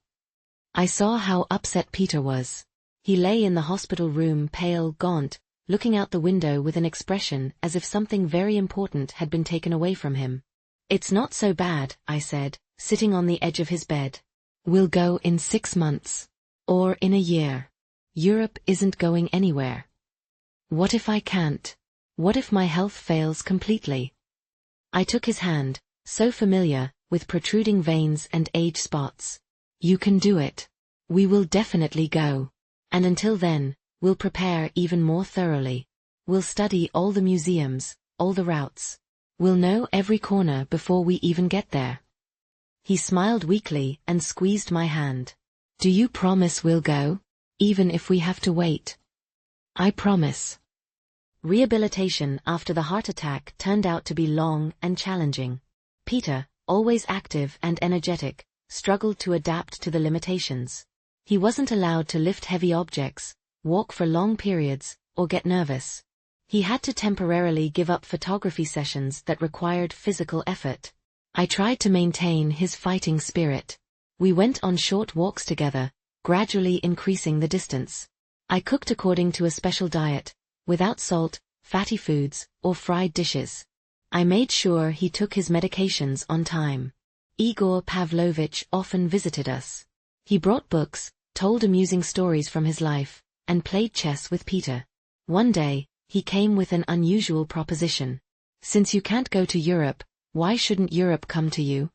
Speaker 1: I saw how upset Peter was. He lay in the hospital room, pale, gaunt, looking out the window with an expression as if something very important had been taken away from him. "It's not so bad," I said, sitting on the edge of his bed. "We'll go in 6 months. Or in a year. Europe isn't going anywhere. What if I can't? What if my health fails completely?" I took his hand, so familiar, with protruding veins and age spots. "You can do it. We will definitely go. And until then, we'll prepare even more thoroughly. We'll study all the museums, all the routes. We'll know every corner before we even get there." He smiled weakly and squeezed my hand. "Do you promise we'll go? Even if we have to wait?" "I promise." Rehabilitation after the heart attack turned out to be long and challenging. Peter, always active and energetic, struggled to adapt to the limitations. He wasn't allowed to lift heavy objects, walk for long periods, or get nervous. He had to temporarily give up photography sessions that required physical effort. I tried to maintain his fighting spirit. We went on short walks together, gradually increasing the distance. I cooked according to a special diet, without salt, fatty foods, or fried dishes. I made sure he took his medications on time. Igor Pavlovich often visited us. He brought books, told amusing stories from his life, and played chess with Peter. One day, he came with an unusual proposition. "Since you can't go to Europe, why shouldn't Europe come to you?"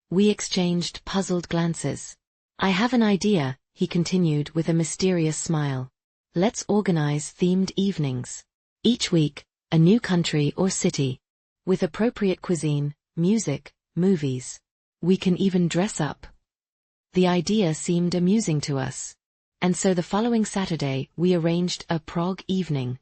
Speaker 1: We exchanged puzzled glances. "I have an idea," he continued with a mysterious smile. "Let's organize themed evenings. Each week, a new country or city. With appropriate cuisine, music, movies. We can even dress up." The idea seemed amusing to us. And so the following Saturday we arranged a Prague evening.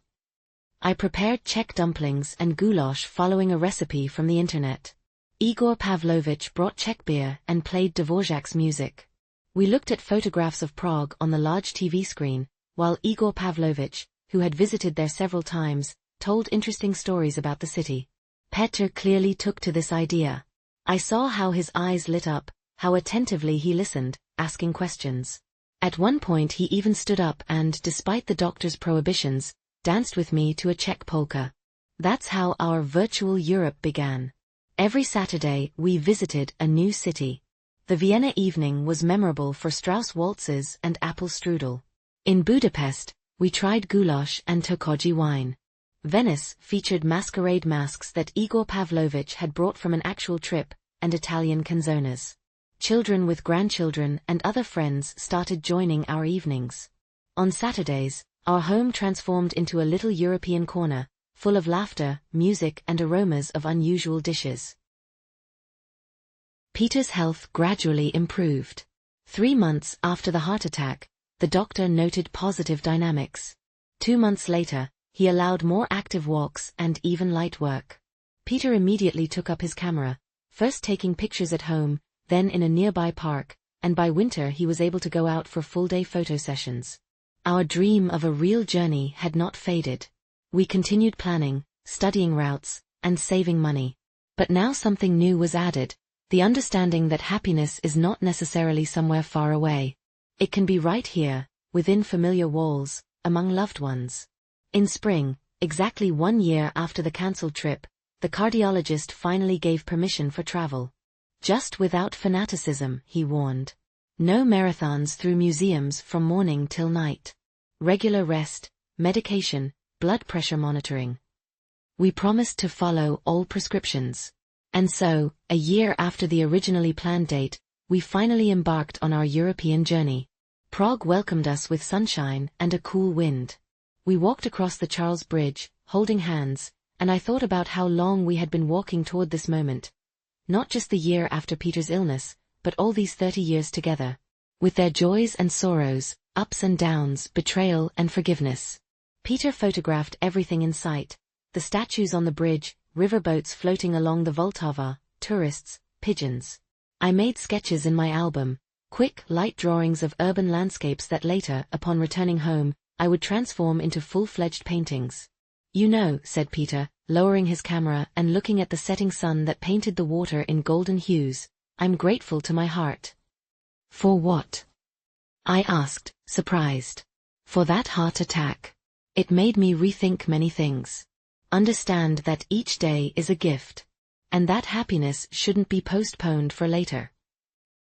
Speaker 1: I prepared Czech dumplings and goulash following a recipe from the internet. Igor Pavlovich brought Czech beer and played Dvořák's music. We looked at photographs of Prague on the large TV screen, while Igor Pavlovich, who had visited there several times, told interesting stories about the city. Petr clearly took to this idea. I saw how his eyes lit up, how attentively he listened, asking questions. At one point he even stood up and, despite the doctor's prohibitions, danced with me to a Czech polka. That's how our virtual Europe began. Every Saturday we visited a new city. The Vienna evening was memorable for Strauss waltzes and apple strudel. In Budapest, we tried goulash and Tokaji wine. Venice featured masquerade masks that Igor Pavlovich had brought from an actual trip, and Italian canzonas. Children with grandchildren and other friends started joining our evenings. On Saturdays, our home transformed into a little European corner, full of laughter, music and aromas of unusual dishes. Peter's health gradually improved. 3 months after the heart attack, the doctor noted positive dynamics. 2 months later, he allowed more active walks and even light work. Peter immediately took up his camera, first taking pictures at home, then in a nearby park, and by winter he was able to go out for full-day photo sessions. Our dream of a real journey had not faded. We continued planning, studying routes, and saving money. But now something new was added, the understanding that happiness is not necessarily somewhere far away. It can be right here, within familiar walls, among loved ones. In spring, exactly 1 year after the cancelled trip, the cardiologist finally gave permission for travel. Just without fanaticism, he warned. No marathons through museums from morning till night. Regular rest, medication, blood pressure monitoring. We promised to follow all prescriptions. And so, a year after the originally planned date, we finally embarked on our European journey. Prague welcomed us with sunshine and a cool wind. We walked across the Charles Bridge, holding hands, and I thought about how long we had been walking toward this moment. Not just the year after Peter's illness, but all these 30 years together. With their joys and sorrows, ups and downs, betrayal and forgiveness. Peter photographed everything in sight. The statues on the bridge, riverboats floating along the Vltava, tourists, pigeons. I made sketches in my album, quick, light drawings of urban landscapes that later, upon returning home, I would transform into full-fledged paintings. "You know," said Peter, lowering his camera and looking at the setting sun that painted the water in golden hues, "I'm grateful to my heart." "For what?" I asked, surprised. "For that heart attack. It made me rethink many things. Understand that each day is a gift. And that happiness shouldn't be postponed for later."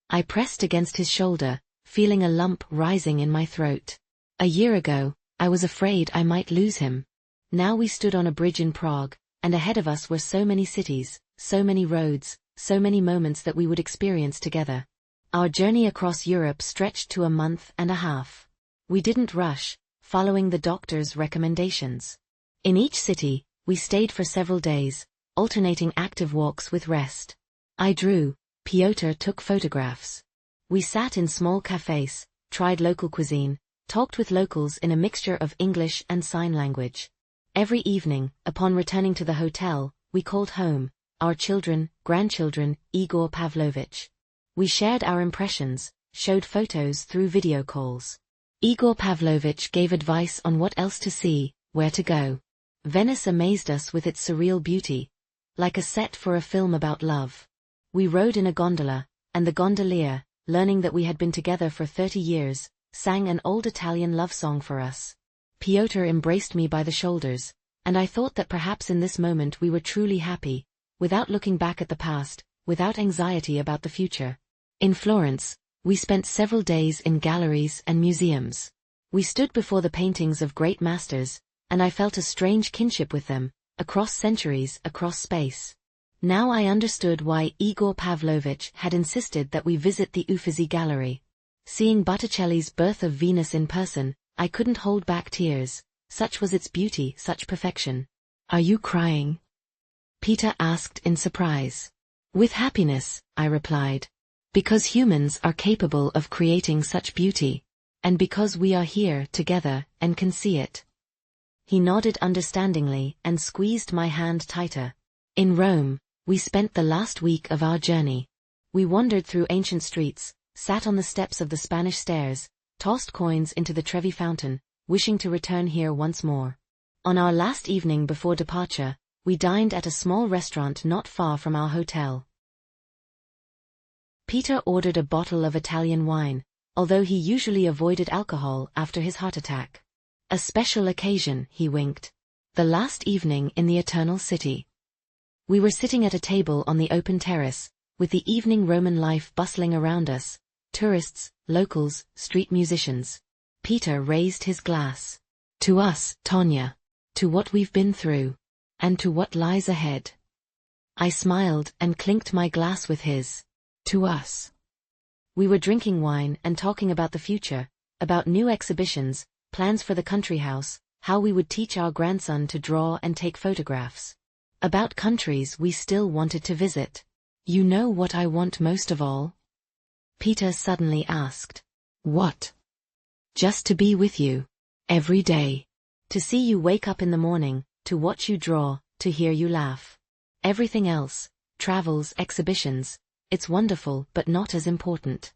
Speaker 1: I pressed against his shoulder, feeling a lump rising in my throat. A year ago, I was afraid I might lose him. Now we stood on a bridge in Prague, and ahead of us were so many cities, so many roads, so many moments that we would experience together. Our journey across Europe stretched to a month and a half. We didn't rush, following the doctor's recommendations. In each city, we stayed for several days, alternating active walks with rest. I drew, Piotr took photographs. We sat in small cafes, tried local cuisine, talked with locals in a mixture of English and sign language. Every evening, upon returning to the hotel, we called home, our children, grandchildren, Igor Pavlovich. We shared our impressions, showed photos through video calls. Igor Pavlovich gave advice on what else to see, where to go. Venice amazed us with its surreal beauty, like a set for a film about love. We rode in a gondola, and the gondolier, learning that we had been together for 30 years, sang an old Italian love song for us. Piotr embraced me by the shoulders, and I thought that perhaps in this moment we were truly happy, without looking back at the past, without anxiety about the future. In Florence, we spent several days in galleries and museums. We stood before the paintings of great masters, and I felt a strange kinship with them, across centuries, across space. Now I understood why Igor Pavlovich had insisted that we visit the Uffizi Gallery. Seeing Botticelli's Birth of Venus in person, I couldn't hold back tears, such was its beauty, such perfection. "Are you crying?" Peter asked in surprise. "With happiness," I replied. "Because humans are capable of creating such beauty. And because we are here together and can see it." He nodded understandingly and squeezed my hand tighter. In Rome, we spent the last week of our journey. We wandered through ancient streets, sat on the steps of the Spanish stairs, tossed coins into the Trevi fountain, wishing to return here once more. On our last evening before departure, we dined at a small restaurant not far from our hotel. Peter ordered a bottle of Italian wine, although he usually avoided alcohol after his heart attack. A special occasion, he winked. The last evening in the Eternal City. We were sitting at a table on the open terrace, with the evening Roman life bustling around us, tourists, locals, street musicians. Peter raised his glass. "To us, Tonya. To what we've been through. And to what lies ahead." I smiled and clinked my glass with his. "To us." We were drinking wine and talking about the future, about new exhibitions, plans for the country house, how we would teach our grandson to draw and take photographs. About countries we still wanted to visit. "You know what I want most of all?" Peter suddenly asked. "What?" "Just to be with you. Every day. To see you wake up in the morning, to watch you draw, to hear you laugh. Everything else, travels, exhibitions, it's wonderful but not as important."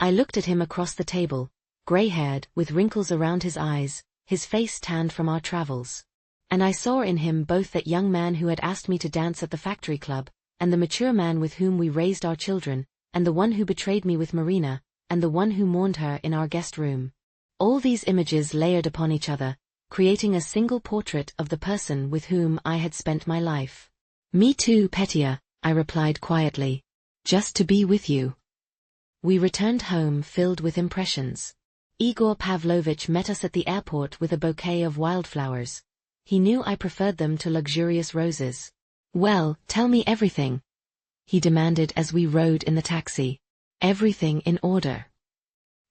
Speaker 1: I looked at him across the table, gray-haired, with wrinkles around his eyes, his face tanned from our travels. And I saw in him both that young man who had asked me to dance at the factory club, and the mature man with whom we raised our children, and the one who betrayed me with Marina, and the one who mourned her in our guest room. All these images layered upon each other, creating a single portrait of the person with whom I had spent my life. "Me too, Petya," I replied quietly. "Just to be with you." We returned home filled with impressions. Igor Pavlovich met us at the airport with a bouquet of wildflowers. He knew I preferred them to luxurious roses. "Well, tell me everything," he demanded as we rode in the taxi. "Everything in order."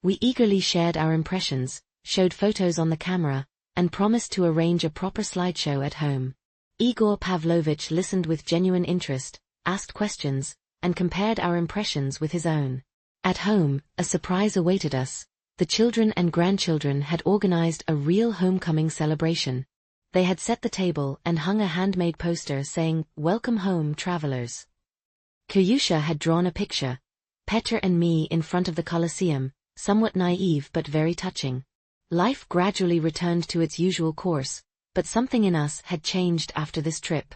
Speaker 1: We eagerly shared our impressions, showed photos on the camera, and promised to arrange a proper slideshow at home. Igor Pavlovich listened with genuine interest, asked questions, and compared our impressions with his own. At home, a surprise awaited us. The children and grandchildren had organized a real homecoming celebration. They had set the table and hung a handmade poster saying, "Welcome home, travelers." Kiryusha had drawn a picture, Petr and me in front of the Colosseum, somewhat naive but very touching. Life gradually returned to its usual course, but something in us had changed after this trip.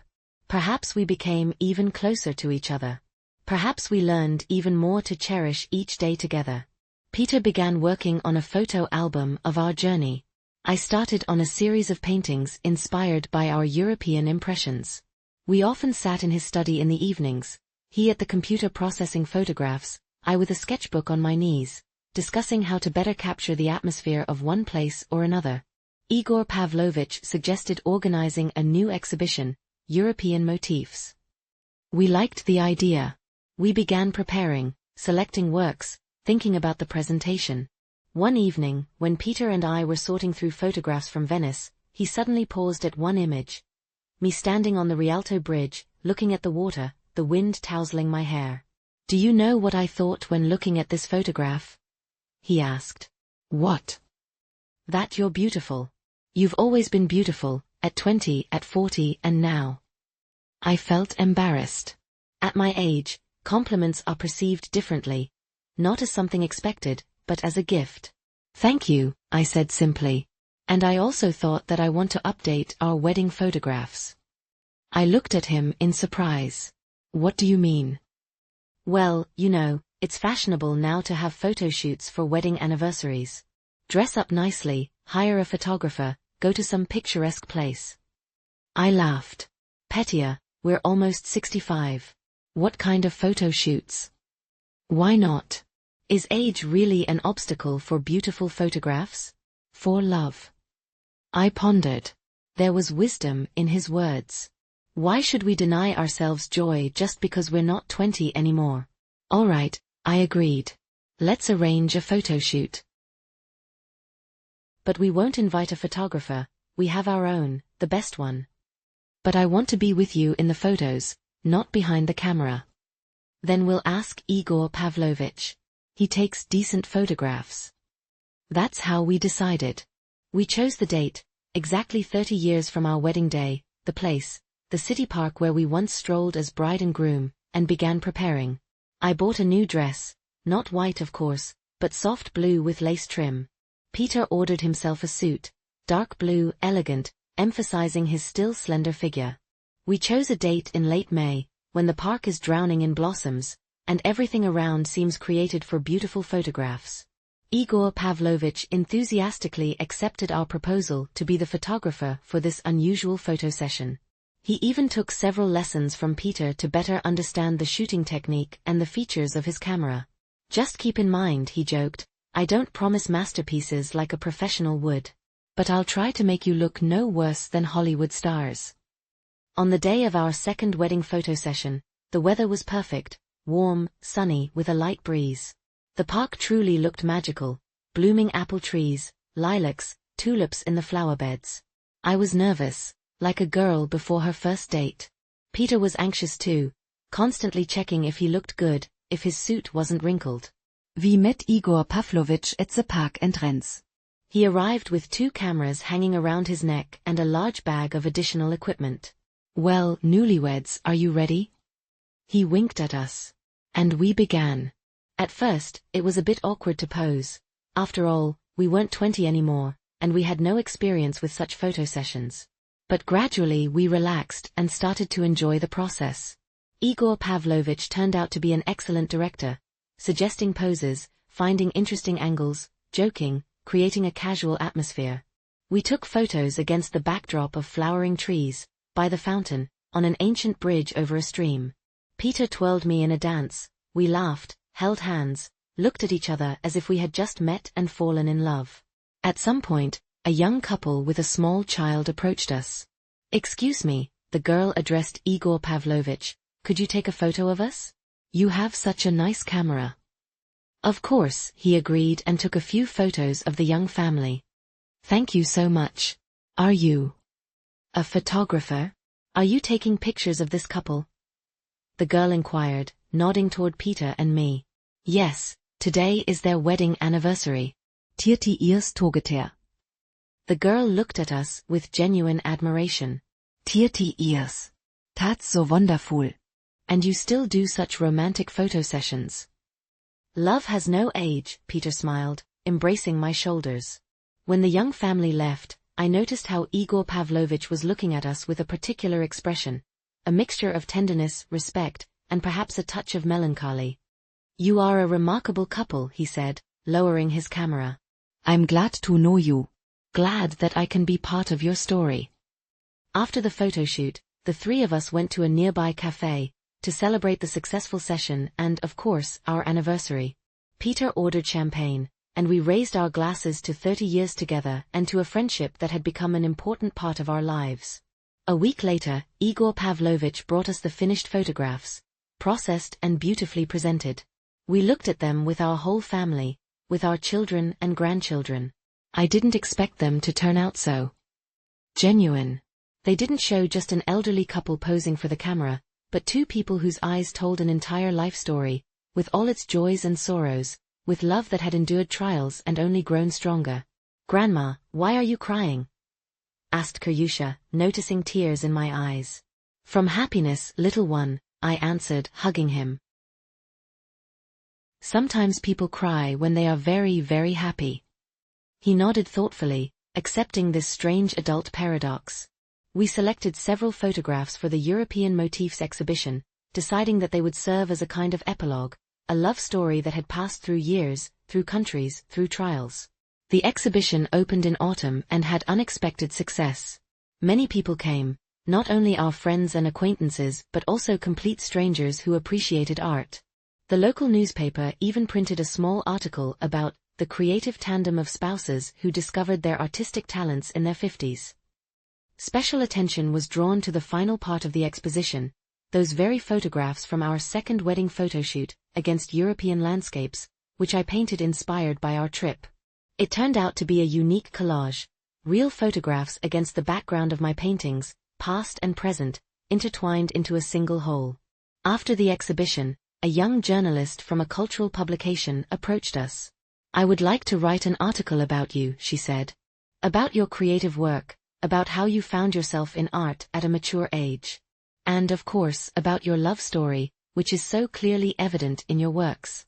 Speaker 1: Perhaps we became even closer to each other. Perhaps we learned even more to cherish each day together. Peter began working on a photo album of our journey. I started on a series of paintings inspired by our European impressions. We often sat in his study in the evenings, he at the computer processing photographs, I with a sketchbook on my knees, discussing how to better capture the atmosphere of one place or another. Igor Pavlovich suggested organizing a new exhibition, European Motifs. We liked the idea. We began preparing, selecting works, thinking about the presentation. One evening, when Peter and I were sorting through photographs from Venice, he suddenly paused at one image. Me standing on the Rialto Bridge, looking at the water, the wind tousling my hair. Do you know what I thought when looking at this photograph? He asked.
Speaker 2: What?
Speaker 1: That you're beautiful. You've always been beautiful, at 20, at 40, and now. I felt embarrassed. At my age, compliments are perceived differently, not as something expected, but as a gift. Thank you, I said simply. And I also thought that I want to update our wedding photographs. I looked at him in surprise. What do you mean? Well, you know, it's fashionable now to have photo shoots for wedding anniversaries. Dress up nicely, hire a photographer, go to some picturesque place. I laughed. Petya, we're almost 65. What kind of photo shoots? Why not? Is age really an obstacle for beautiful photographs? For love? I pondered. There was wisdom in his words. Why should we deny ourselves joy just because we're not 20 anymore? All right, I agreed. Let's arrange a photo shoot. But we won't invite a photographer, we have our own, the best one. But I want to be with you in the photos, not behind the camera. Then we'll ask Igor Pavlovich. He takes decent photographs. That's how we decided. We chose the date, exactly 30 years from our wedding day, the place, the city park where we once strolled as bride and groom, and began preparing. I bought a new dress, not white of course, but soft blue with lace trim. Peter ordered himself a suit, dark blue, elegant, emphasizing his still slender figure. We chose a date in late May, when the park is drowning in blossoms, and everything around seems created for beautiful photographs. Igor Pavlovich enthusiastically accepted our proposal to be the photographer for this unusual photo session. He even took several lessons from Peter to better understand the shooting technique and the features of his camera. Just keep in mind, he joked, I don't promise masterpieces like a professional would. But I'll try to make you look no worse than Hollywood stars. On the day of our second wedding photo session, the weather was perfect, warm, sunny, with a light breeze. The park truly looked magical, blooming apple trees, lilacs, tulips in the flower beds. I was nervous, like a girl before her first date. Peter was anxious too, constantly checking if he looked good, if his suit wasn't wrinkled.
Speaker 2: We met Igor Pavlovich at the park entrance.
Speaker 1: He arrived with 2 cameras hanging around his neck and a large bag of additional equipment. Well, newlyweds, are you ready? He winked at us. And we began. At first, it was a bit awkward to pose. After all, we weren't 20 anymore, and we had no experience with such photo sessions. But gradually we relaxed and started to enjoy the process. Igor Pavlovich turned out to be an excellent director, suggesting poses, finding interesting angles, joking, creating a casual atmosphere. We took photos against the backdrop of flowering trees, by the fountain, on an ancient bridge over a stream. Peter twirled me in a dance, we laughed, held hands, looked at each other as if we had just met and fallen in love. At some point, a young couple with a small child approached us. Excuse me, the girl addressed Igor Pavlovich, could you take a photo of us? You have such a nice camera. Of course, he agreed and took a few photos of the young family. Thank you so much. Are you a photographer? Are you taking pictures of this couple? The girl inquired, nodding toward Peter and me. Yes, today is their wedding anniversary.
Speaker 2: 30 years together.
Speaker 1: The girl looked at us with genuine admiration.
Speaker 2: 30 years. That's so wonderful.
Speaker 1: And you still do such romantic photo sessions. Love has no age, Peter smiled, embracing my shoulders. When the young family left, I noticed how Igor Pavlovich was looking at us with a particular expression, a mixture of tenderness, respect, and perhaps a touch of melancholy. You are a remarkable couple, he said, lowering his camera.
Speaker 2: I'm glad to know you.
Speaker 1: Glad that I can be part of your story. After the photo shoot, the 3 of us went to a nearby cafe, to celebrate the successful session and, of course, our anniversary. Peter ordered champagne, and we raised our glasses to 30 years together and to a friendship that had become an important part of our lives. A week later, Igor Pavlovich brought us the finished photographs, processed and beautifully presented. We looked at them with our whole family, with our children and grandchildren. I didn't expect them to turn out so genuine. They didn't show just an elderly couple posing for the camera, but 2 people whose eyes told an entire life story, with all its joys and sorrows, with love that had endured trials and only grown stronger. "Grandma, why are you crying?" asked Kiryusha, noticing tears in my eyes. "From happiness, little one," I answered, hugging him. "Sometimes people cry when they are very, very happy." He nodded thoughtfully, accepting this strange adult paradox. We selected several photographs for the European Motifs exhibition, deciding that they would serve as a kind of epilogue, a love story that had passed through years, through countries, through trials. The exhibition opened in autumn and had unexpected success. Many people came, not only our friends and acquaintances but also complete strangers who appreciated art. The local newspaper even printed a small article about the creative tandem of spouses who discovered their artistic talents in their 50s. Special attention was drawn to the final part of the exposition, those very photographs from our second wedding photoshoot, against European landscapes, which I painted inspired by our trip. It turned out to be a unique collage, real photographs against the background of my paintings, past and present, intertwined into a single whole. After the exhibition, a young journalist from a cultural publication approached us. "I would like to write an article about you," she said. "About your creative work, about how you found yourself in art at a mature age. And of course about your love story, which is so clearly evident in your works."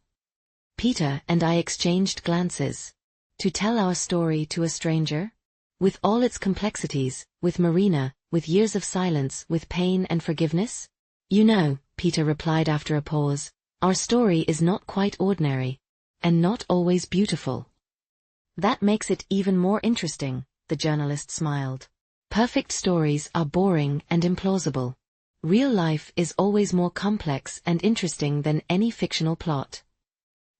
Speaker 1: Peter and I exchanged glances. To tell our story to a stranger? With all its complexities, with Marina, with years of silence, with pain and forgiveness? "You know," Peter replied after a pause, "our story is not quite ordinary. And not always beautiful." "That makes it even more interesting," the journalist smiled. "Perfect stories are boring and implausible. Real life is always more complex and interesting than any fictional plot."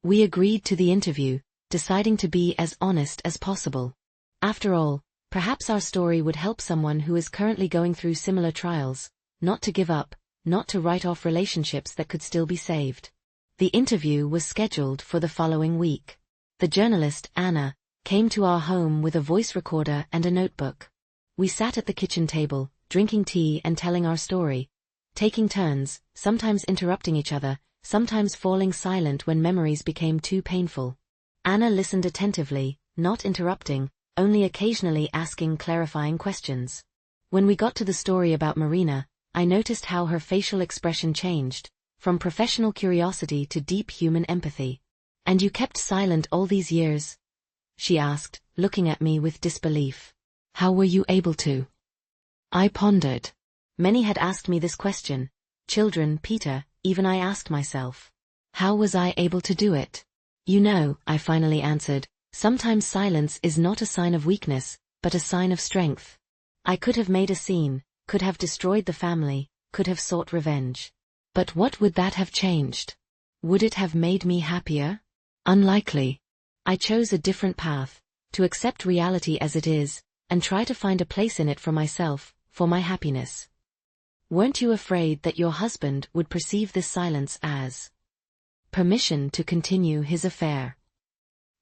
Speaker 1: We agreed to the interview, deciding to be as honest as possible. After all, perhaps our story would help someone who is currently going through similar trials, not to give up, not to write off relationships that could still be saved. The interview was scheduled for the following week. The journalist, Anna, came to our home with a voice recorder and a notebook. We sat at the kitchen table, drinking tea and telling our story, taking turns, sometimes interrupting each other, sometimes falling silent when memories became too painful. Anna listened attentively, not interrupting, only occasionally asking clarifying questions. When we got to the story about Marina, I noticed how her facial expression changed, from professional curiosity to deep human empathy. "And you kept silent all these years?" she asked, looking at me with disbelief. "How were you able to?" I pondered. Many had asked me this question. Children, Peter, even I asked myself. How was I able to do it? "You know," I finally answered, "sometimes silence is not a sign of weakness, but a sign of strength. I could have made a scene, could have destroyed the family, could have sought revenge. But what would that have changed? Would it have made me happier? Unlikely. I chose a different path, to accept reality as it is, and try to find a place in it for myself, for my happiness." "Weren't you afraid that your husband would perceive this silence as permission to continue his affair?"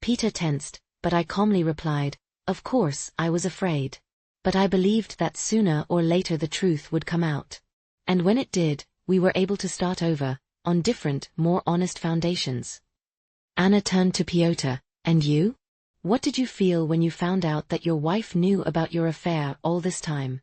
Speaker 1: Peter tensed, but I calmly replied, "Of course I was afraid. But I believed that sooner or later the truth would come out. And when it did, we were able to start over, on different, more honest foundations." Anna turned to Piotr. "And you? What did you feel when you found out that your wife knew about your affair all this time?"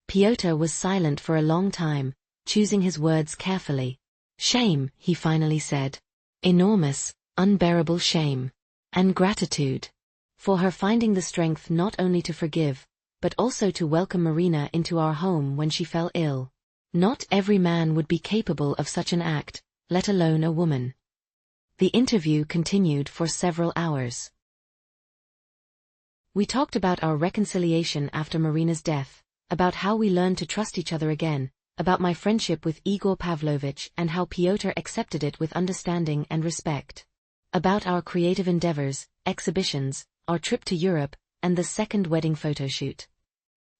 Speaker 1: Piotr was silent for a long time, choosing his words carefully. "Shame," he finally said. "Enormous, unbearable shame. And gratitude. For her finding the strength not only to forgive, but also to welcome Marina into our home when she fell ill. Not every man would be capable of such an act, let alone a woman." The interview continued for several hours. We talked about our reconciliation after Marina's death, about how we learned to trust each other again, about my friendship with Igor Pavlovich and how Piotr accepted it with understanding and respect. About our creative endeavors, exhibitions, our trip to Europe, and the second wedding photoshoot.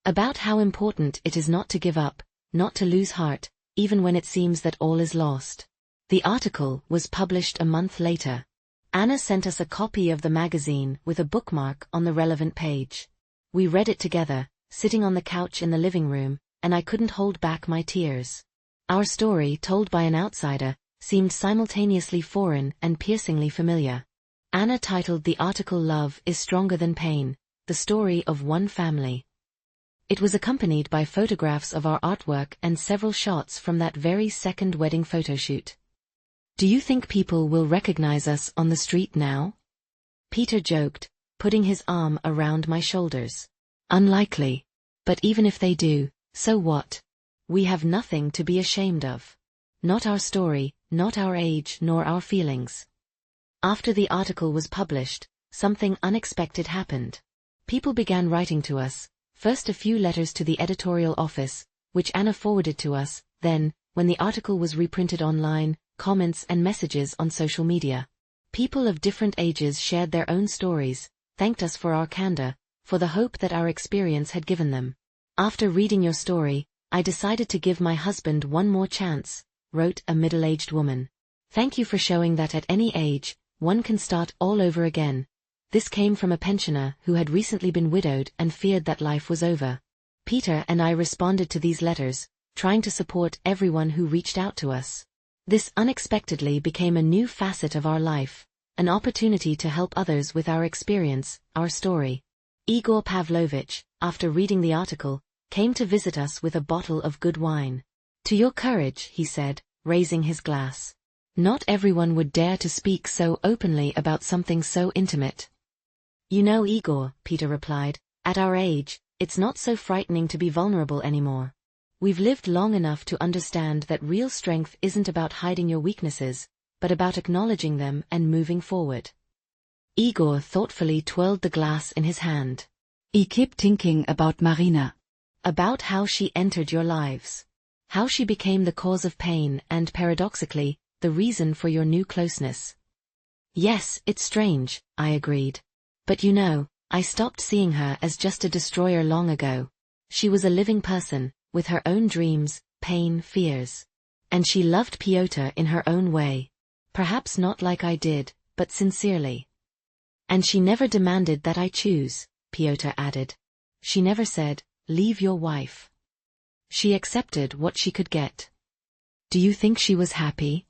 Speaker 1: About how important it is not to give up, not to lose heart, even when it seems that all is lost. The article was published a month later. Anna sent us a copy of the magazine with a bookmark on the relevant page. We read it together, sitting on the couch in the living room, and I couldn't hold back my tears. Our story, told by an outsider, seemed simultaneously foreign and piercingly familiar. Anna titled the article "Love is Stronger Than Pain, the Story of One Family." It was accompanied by photographs of our artwork and several shots from that very second wedding photoshoot. "Do you think people will recognize us on the street now?" Peter joked, putting his arm around my shoulders. "Unlikely. But even if they do, so what? We have nothing to be ashamed of. Not our story, not our age, nor our feelings." After the article was published, something unexpected happened. People began writing to us, first a few letters to the editorial office, which Anna forwarded to us, then, when the article was reprinted online, comments and messages on social media. People of different ages shared their own stories, thanked us for our candor, for the hope that our experience had given them. "After reading your story, I decided to give my husband one more chance," wrote a middle-aged woman. "Thank you for showing that at any age, one can start all over again." This came from a pensioner who had recently been widowed and feared that life was over. Peter and I responded to these letters, trying to support everyone who reached out to us. This unexpectedly became a new facet of our life, an opportunity to help others with our experience, our story. Igor Pavlovich, after reading the article, came to visit us with a bottle of good wine. "To your courage," he said, raising his glass. "Not everyone would dare to speak so openly about something so intimate." "You know, Igor," Peter replied, "at our age, it's not so frightening to be vulnerable anymore. We've lived long enough to understand that real strength isn't about hiding your weaknesses, but about acknowledging them and moving forward." Igor thoughtfully twirled the glass in his hand.
Speaker 2: "I keep thinking about Marina.
Speaker 1: About how she entered your lives. How she became the cause of pain and, paradoxically, the reason for your new closeness." "Yes, it's strange," I agreed. "But you know, I stopped seeing her as just a destroyer long ago. She was a living person, with her own dreams, pain, fears. And she loved Pyotr in her own way. Perhaps not like I did, but sincerely. And she never demanded that I choose," Pyotr added. "She never said, 'Leave your wife.' She accepted what she could get." "Do you think she was happy?"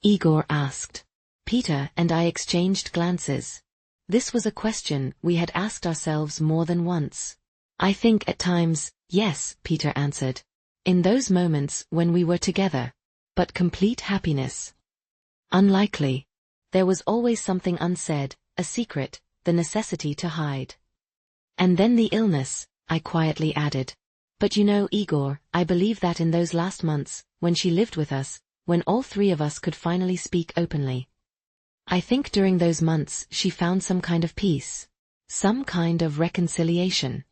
Speaker 1: Igor asked. Peter and I exchanged glances. This was a question we had asked ourselves more than once. "I think at times, yes," Peter answered. "In those moments when we were together. But complete happiness? Unlikely. There was always something unsaid, a secret, the necessity to hide." "And then the illness," I quietly added. "But you know, Igor, I believe that in those last months, when she lived with us, when all three of us could finally speak openly. I think during those months she found some kind of peace. Some kind of reconciliation."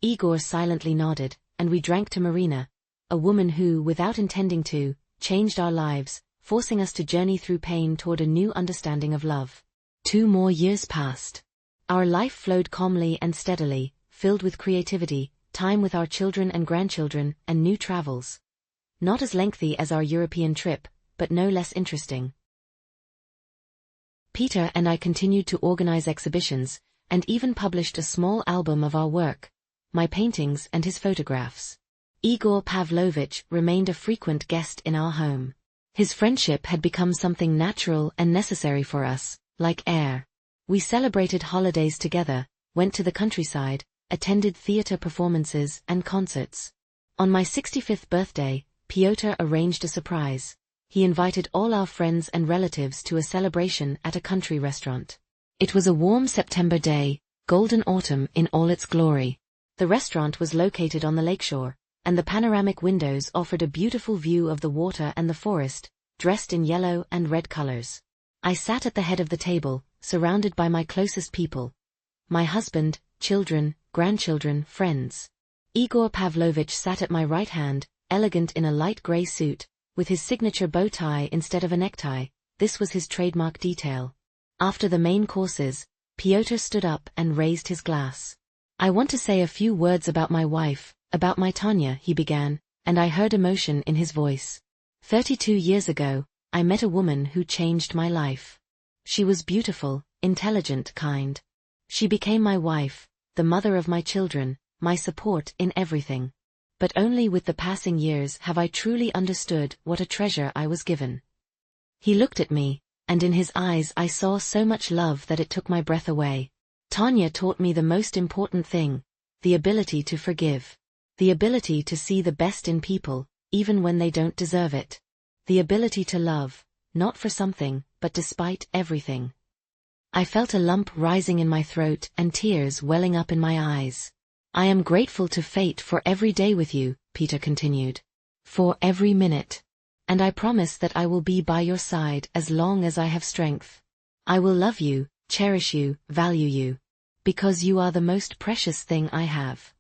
Speaker 1: Igor silently nodded, and we drank to Marina, a woman who, without intending to, changed our lives, forcing us to journey through pain toward a new understanding of love. 2 more years passed. Our life flowed calmly and steadily, filled with creativity, time with our children and grandchildren, and new travels. Not as lengthy as our European trip, but no less interesting. Peter and I continued to organize exhibitions, and even published a small album of our work, my paintings and his photographs. Igor Pavlovich remained a frequent guest in our home. His friendship had become something natural and necessary for us, like air. We celebrated holidays together, went to the countryside, attended theater performances and concerts. On my 65th birthday, Pyotr arranged a surprise. He invited all our friends and relatives to a celebration at a country restaurant. It was a warm September day, golden autumn in all its glory. The restaurant was located on the lakeshore, and the panoramic windows offered a beautiful view of the water and the forest, dressed in yellow and red colors. I sat at the head of the table, surrounded by my closest people. My husband, children, grandchildren, friends. Igor Pavlovich sat at my right hand, elegant in a light gray suit, with his signature bow tie instead of a necktie. This was his trademark detail. After the main courses, Pyotr stood up and raised his glass. "I want to say a few words about my wife, about my Tanya," he began, and I heard emotion in his voice. 32 years ago, I met a woman who changed my life. She was beautiful, intelligent, kind. She became my wife, the mother of my children, my support in everything. But only with the passing years have I truly understood what a treasure I was given. He looked at me, and in his eyes I saw so much love that it took my breath away. Tanya taught me the most important thing, the ability to forgive. The ability to see the best in people, even when they don't deserve it. The ability to love, not for something, but despite everything. I felt a lump rising in my throat and tears welling up in my eyes. I am grateful to fate for every day with you, Peter continued. For every minute. And I promise that I will be by your side as long as I have strength. I will love you, cherish you, value you. Because you are the most precious thing I have.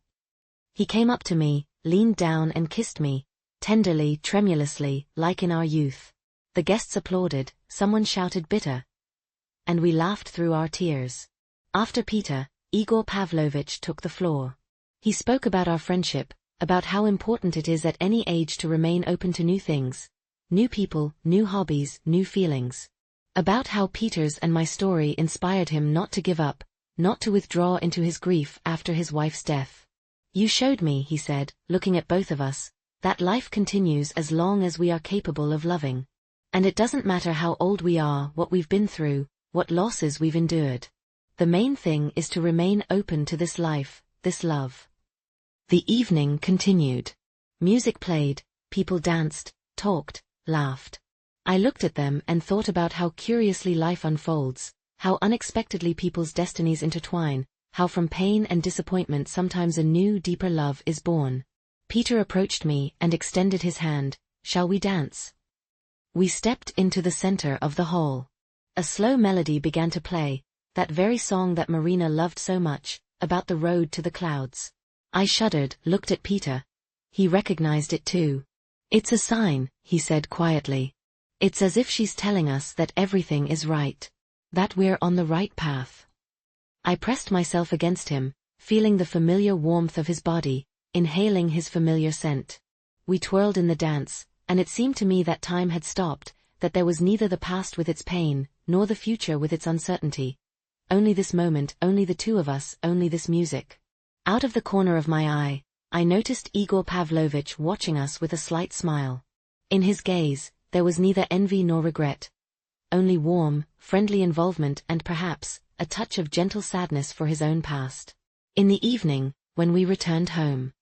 Speaker 1: He came up to me, leaned down and kissed me, tenderly, tremulously, like in our youth. The guests applauded, someone shouted bitter. And we laughed through our tears. After Peter, Igor Pavlovich took the floor. He spoke about our friendship, about how important it is at any age to remain open to new things. New people, new hobbies, new feelings. About how Peter's and my story inspired him not to give up, not to withdraw into his grief after his wife's death. You showed me, he said, looking at both of us, that life continues as long as we are capable of loving. And it doesn't matter how old we are, what we've been through, what losses we've endured. The main thing is to remain open to this life, this love. The evening continued. Music played, people danced, talked, laughed. I looked at them and thought about how curiously life unfolds, how unexpectedly people's destinies intertwine, how from pain and disappointment sometimes a new, deeper love is born. Peter approached me and extended his hand. Shall we dance? We stepped into the center of the hall. A slow melody began to play, that very song that Marina loved so much, about the road to the clouds. I shuddered, looked at Peter. He recognized it too. It's a sign, he said quietly. It's as if she's telling us that everything is right. That we're on the right path. I pressed myself against him, feeling the familiar warmth of his body, inhaling his familiar scent. We twirled in the dance, and it seemed to me that time had stopped, that there was neither the past with its pain, nor the future with its uncertainty. Only this moment, only the two of us, only this music. Out of the corner of my eye, I noticed Igor Pavlovich watching us with a slight smile. In his gaze, there was neither envy nor regret. Only warm, friendly involvement and perhaps, a touch of gentle sadness for his own past. In the evening, when we returned home,